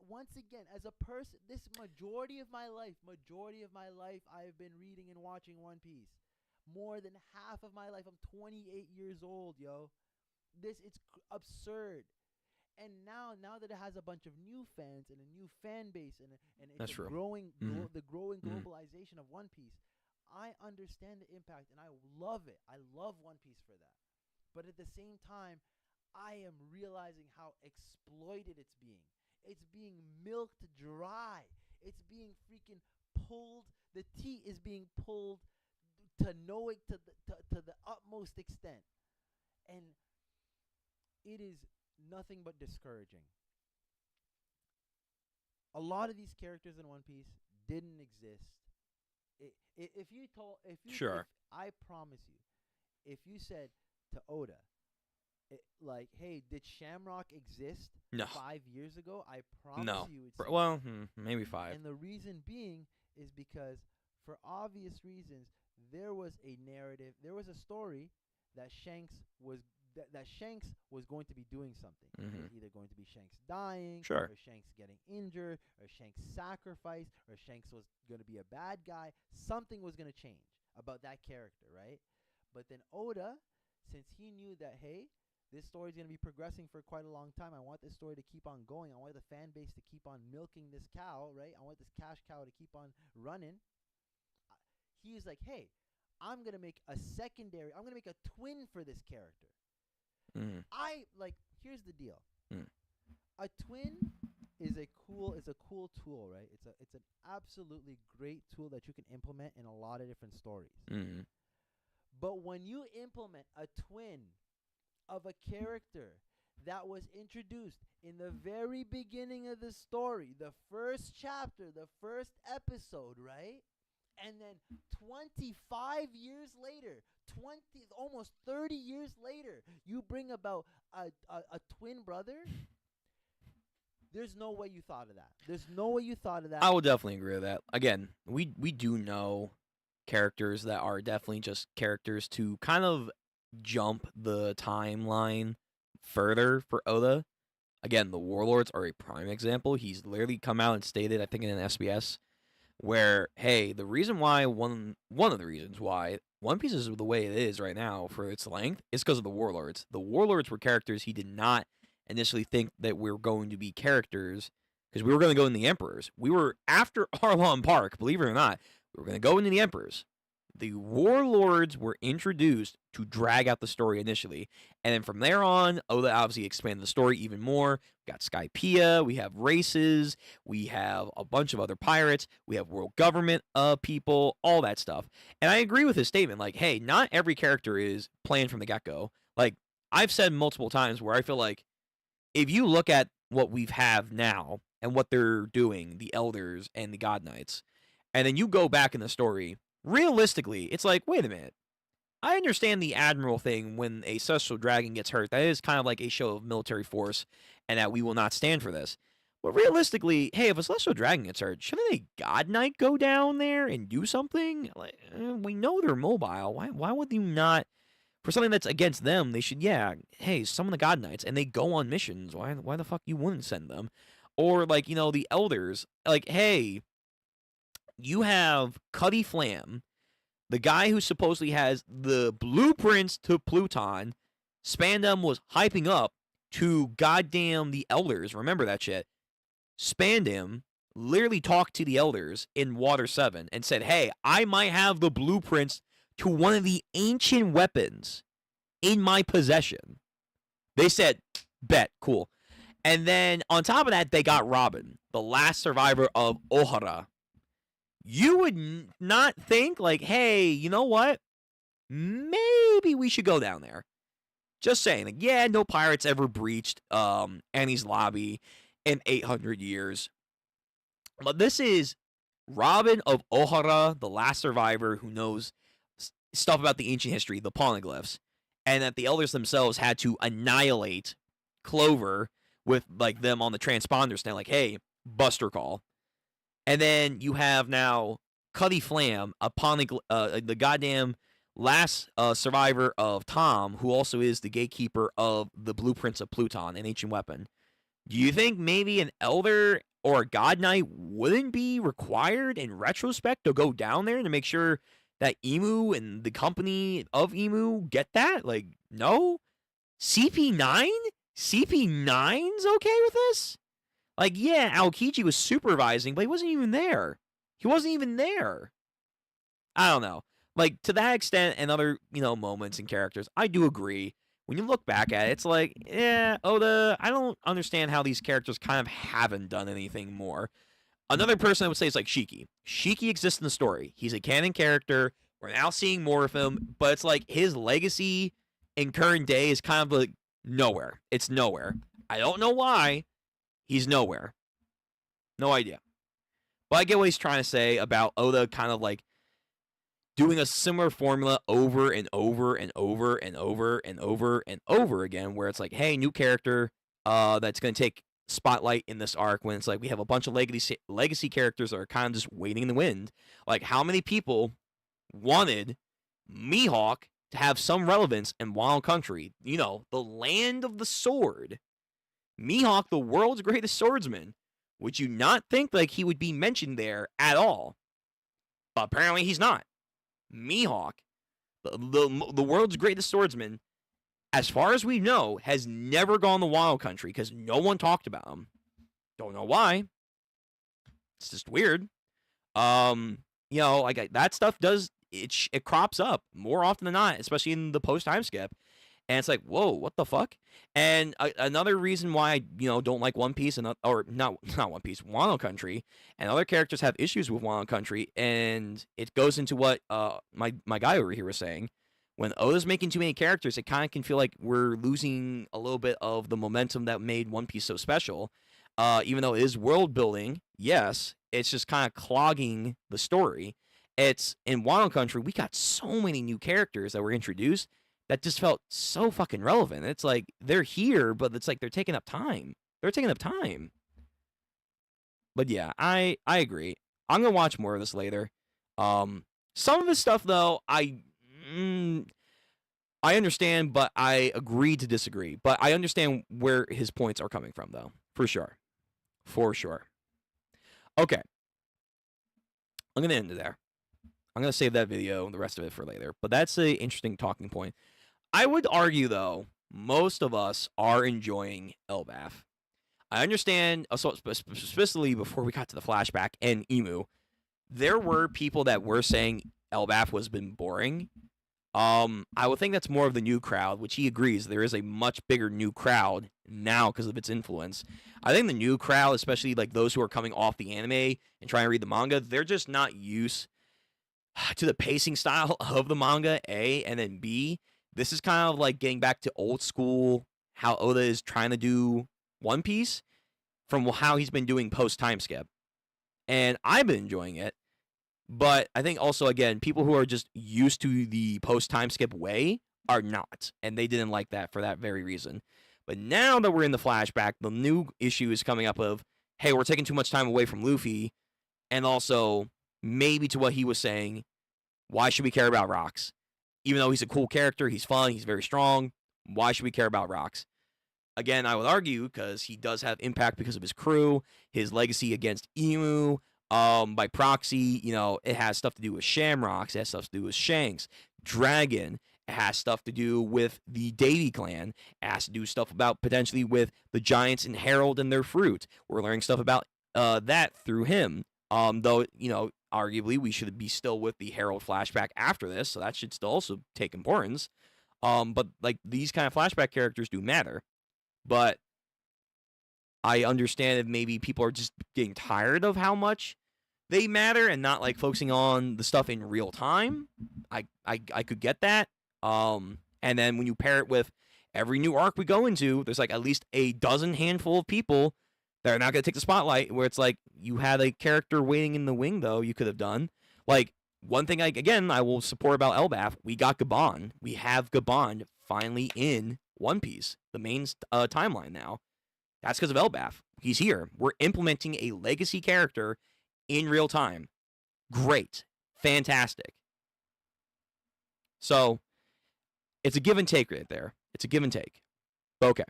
Once again, as a person, this majority of my life, I've been reading and watching One Piece. more than half of my life. I'm 28 years old, yo. It's absurd. And now that it has a bunch of new fans and a new fan base and it's That's a true. growing Mhm. the growing Mhm. globalization of One Piece, I understand the impact and I love it. I love One Piece for that. But at the same time, I am realizing how exploited it's being. It's being milked dry. It's being freaking pulled. The teat is being pulled to to the utmost extent, and it is nothing but discouraging. A lot of these characters in One Piece didn't exist. If you told, Sure. if I promise you, if you said to Oda, like, hey, did Shamrock exist No. 5 years ago? I promise No. you, it's Well, maybe 5. And the reason being is because, for obvious reasons, there was a narrative, there was a story that Shanks was going to be doing something. It was either going to be Shanks dying, Sure. or Shanks getting injured, or Shanks sacrificed, or Shanks was going to be a bad guy. Something was going to change about that character, right? But then Oda, since he knew that, hey, this story is going to be progressing for quite a long time. I want this story to keep on going. I want the fan base to keep on milking this cow, right? I want this cash cow to keep on running. He's like, hey, I'm going to make a twin for this character. Here's the deal. A twin is a cool tool, right? It's an absolutely great tool that you can implement in a lot of different stories. But when you implement a twin of a character that was introduced in the very beginning of the story, the first chapter, the first episode, right? And then 25 years later, almost 30 years later, you bring about a twin brother. There's no way you thought of that. There's no way you thought of that. I will definitely agree with that. Again, we do know characters that are definitely just characters to kind of jump the timeline further for Oda. Again, the Warlords are a prime example. He's literally come out and stated, I think in an SBS, where, hey, the reason why one of the reasons why One Piece is the way it is right now for its length is because of the Warlords. The Warlords were characters he did not initially think that we were going to be characters, because we were going to go in the Emperors. We were after Arlong Park, believe it or not. We were going to go into the Emperors. The Warlords were introduced to drag out the story initially. And then from there on, Oda obviously expanded the story even more. We got Skypiea, we have races, we have a bunch of other pirates, we have world government people, all that stuff. And I agree with his statement, like, hey, not every character is planned from the get-go. Like, I've said multiple times where I feel like if you look at what we have now and what they're doing, the Elders and the God Knights, and then you go back in the story, realistically, it's like, wait a minute. I understand the Admiral thing when a Celestial Dragon gets hurt. That is kind of like a show of military force and that we will not stand for this. But realistically, hey, if a Celestial Dragon gets hurt, shouldn't a God Knight go down there and do something? Like, we know they're mobile. Why would you not? For something that's against them, they should, hey, summon the God Knights, and they go on missions. Why the fuck you wouldn't send them? Or, like, the Elders, like, hey, you have Cuddy Flam, the guy who supposedly has the blueprints to Pluton. Spandam was hyping up to goddamn the Elders. Remember that shit. Spandam literally talked to the Elders in Water 7 and said, hey, I might have the blueprints to one of the ancient weapons in my possession. They said, bet, cool. And then on top of that, they got Robin, the last survivor of Ohara. You would not think, like, hey, you know what? Maybe we should go down there. Just saying. Like, yeah, no pirates ever breached Annie's lobby in 800 years. But this is Robin of Ohara, the last survivor who knows stuff about the ancient history, the poneglyphs, and that the Elders themselves had to annihilate Clover with, like, them on the transponder stand, like, hey, Buster call. And then you have now Cuddy Flam, the goddamn last survivor of Tom, who also is the gatekeeper of the blueprints of Pluton, an ancient weapon. Do you think maybe an Elder or a God Knight wouldn't be required in retrospect to go down there to make sure, that Emu and the company of Emu get that? Like, no? CP9? CP9's okay with this? Like, yeah, Aokiji was supervising, but he wasn't even there. He wasn't even there. I don't know. Like, to that extent and other, moments and characters, I do agree. When you look back at it, it's like, yeah, Oda, I don't understand how these characters kind of haven't done anything more. Another person I would say is like Shiki. Shiki exists in the story. He's a canon character. We're now seeing more of him, but it's like his legacy in current day is kind of like nowhere. It's nowhere. I don't know why. He's nowhere. No idea. But I get what he's trying to say about Oda kind of like doing a similar formula over and over and over and over and over and over again, where it's like, hey, new character that's going to take spotlight in this arc, when it's like we have a bunch of legacy characters that are kind of just waiting in the wind. Like, how many people wanted Mihawk to have some relevance in Wild Country? The land of the sword. Mihawk, the world's greatest swordsman. Would you not think like he would be mentioned there at all? But apparently he's not. Mihawk, the world's greatest swordsman, as far as we know, has never gone to Wild Country because no one talked about him. Don't know why. It's just weird. Like that stuff does it crops up more often than not, especially in the post time skip. And it's like, whoa, what the fuck? And another reason why I, don't like One Piece or not One Piece, Wano Country, and other characters have issues with Wano Country, and it goes into what my guy over here was saying. When Oda's making too many characters, it kind of can feel like we're losing a little bit of the momentum that made One Piece so special. Even though it is world building, yes, it's just kind of clogging the story. It's in Wano Country, we got so many new characters that were introduced that just felt so fucking relevant. It's like they're here, but it's like they're taking up time. But yeah, I agree. I'm gonna watch more of this later. Some of this stuff though, I understand, but I agree to disagree. But I understand where his points are coming from, though, for sure. Okay, I'm gonna end it there. I'm gonna save that video, the rest of it for later. But that's an interesting talking point. I would argue, though, most of us are enjoying Elbaf. I understand, especially before we got to the flashback and Emu, there were people that were saying Elbaf was been boring. I would think that's more of the new crowd, which he agrees. There is a much bigger new crowd now because of its influence. I think the new crowd, especially like those who are coming off the anime and trying to read the manga, they're just not used to the pacing style of the manga, A, and then B, this is kind of like getting back to old school, how Oda is trying to do One Piece from how he's been doing post-time skip. And I've been enjoying it. But I think also, again, people who are just used to the post-time skip way are not. And they didn't like that for that very reason. But now that we're in the flashback, the new issue is coming up of, hey, we're taking too much time away from Luffy. And also, maybe to what he was saying, why should we care about Rocks? Even though he's a cool character, he's fun, he's very strong, why should we care about Rocks? Again, I would argue, because he does have impact because of his crew, his legacy against Emu, by proxy, it has stuff to do with Shamrocks, it has stuff to do with Shanks, Dragon, it has stuff to do with the Davy clan, it has to do stuff about potentially with the Giants and Herald and their fruit. We're learning stuff about that through him. Though, arguably we should be still with the Herald flashback after this, so that should still also take importance. But like these kind of flashback characters do matter. But I understand if maybe people are just getting tired of how much they matter and not like focusing on the stuff in real time. I could get that. And then when you pair it with every new arc we go into, there's like at least a dozen handful of people that are not going to take the spotlight, where it's like you had a character waiting in the wing, though, you could have done. Like, one thing, I will support about Elbaf, we got Gabon. We have Gabon finally in One Piece, the main timeline now. That's because of Elbaf. He's here. We're implementing a legacy character in real time. Great. Fantastic. So, it's a give and take right there. It's a give and take. Okay.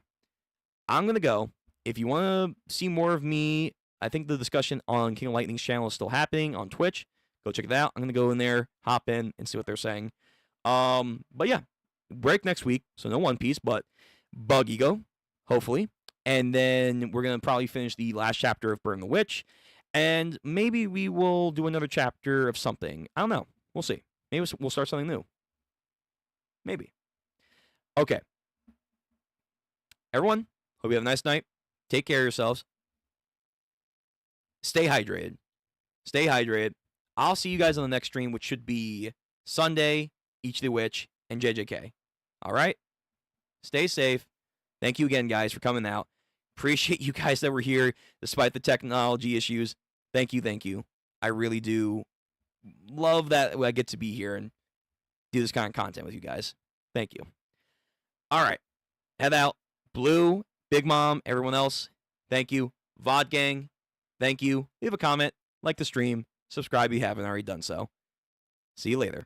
I'm going to go. If you want to see more of me, I think the discussion on King of Lightning's channel is still happening on Twitch. Go check it out. I'm gonna go in there, hop in, and see what they're saying. But yeah, break next week, so no One Piece, but Bug Ego, hopefully. And then we're gonna probably finish the last chapter of Burn the Witch, and maybe we will do another chapter of something. I don't know. We'll see. Maybe we'll start something new. Maybe. Okay. Everyone, hope you have a nice night. Take care of yourselves. Stay hydrated. Stay hydrated. I'll see you guys on the next stream, which should be Sunday, Each the Witch, and JJK. All right? Stay safe. Thank you again, guys, for coming out. Appreciate you guys that were here despite the technology issues. Thank you, thank you. I really do love that I get to be here and do this kind of content with you guys. Thank you. All right. Head out. Blue, Big Mom, everyone else, thank you. VOD Gang, thank you. Leave a comment, like the stream, subscribe if you haven't already done so. See you later.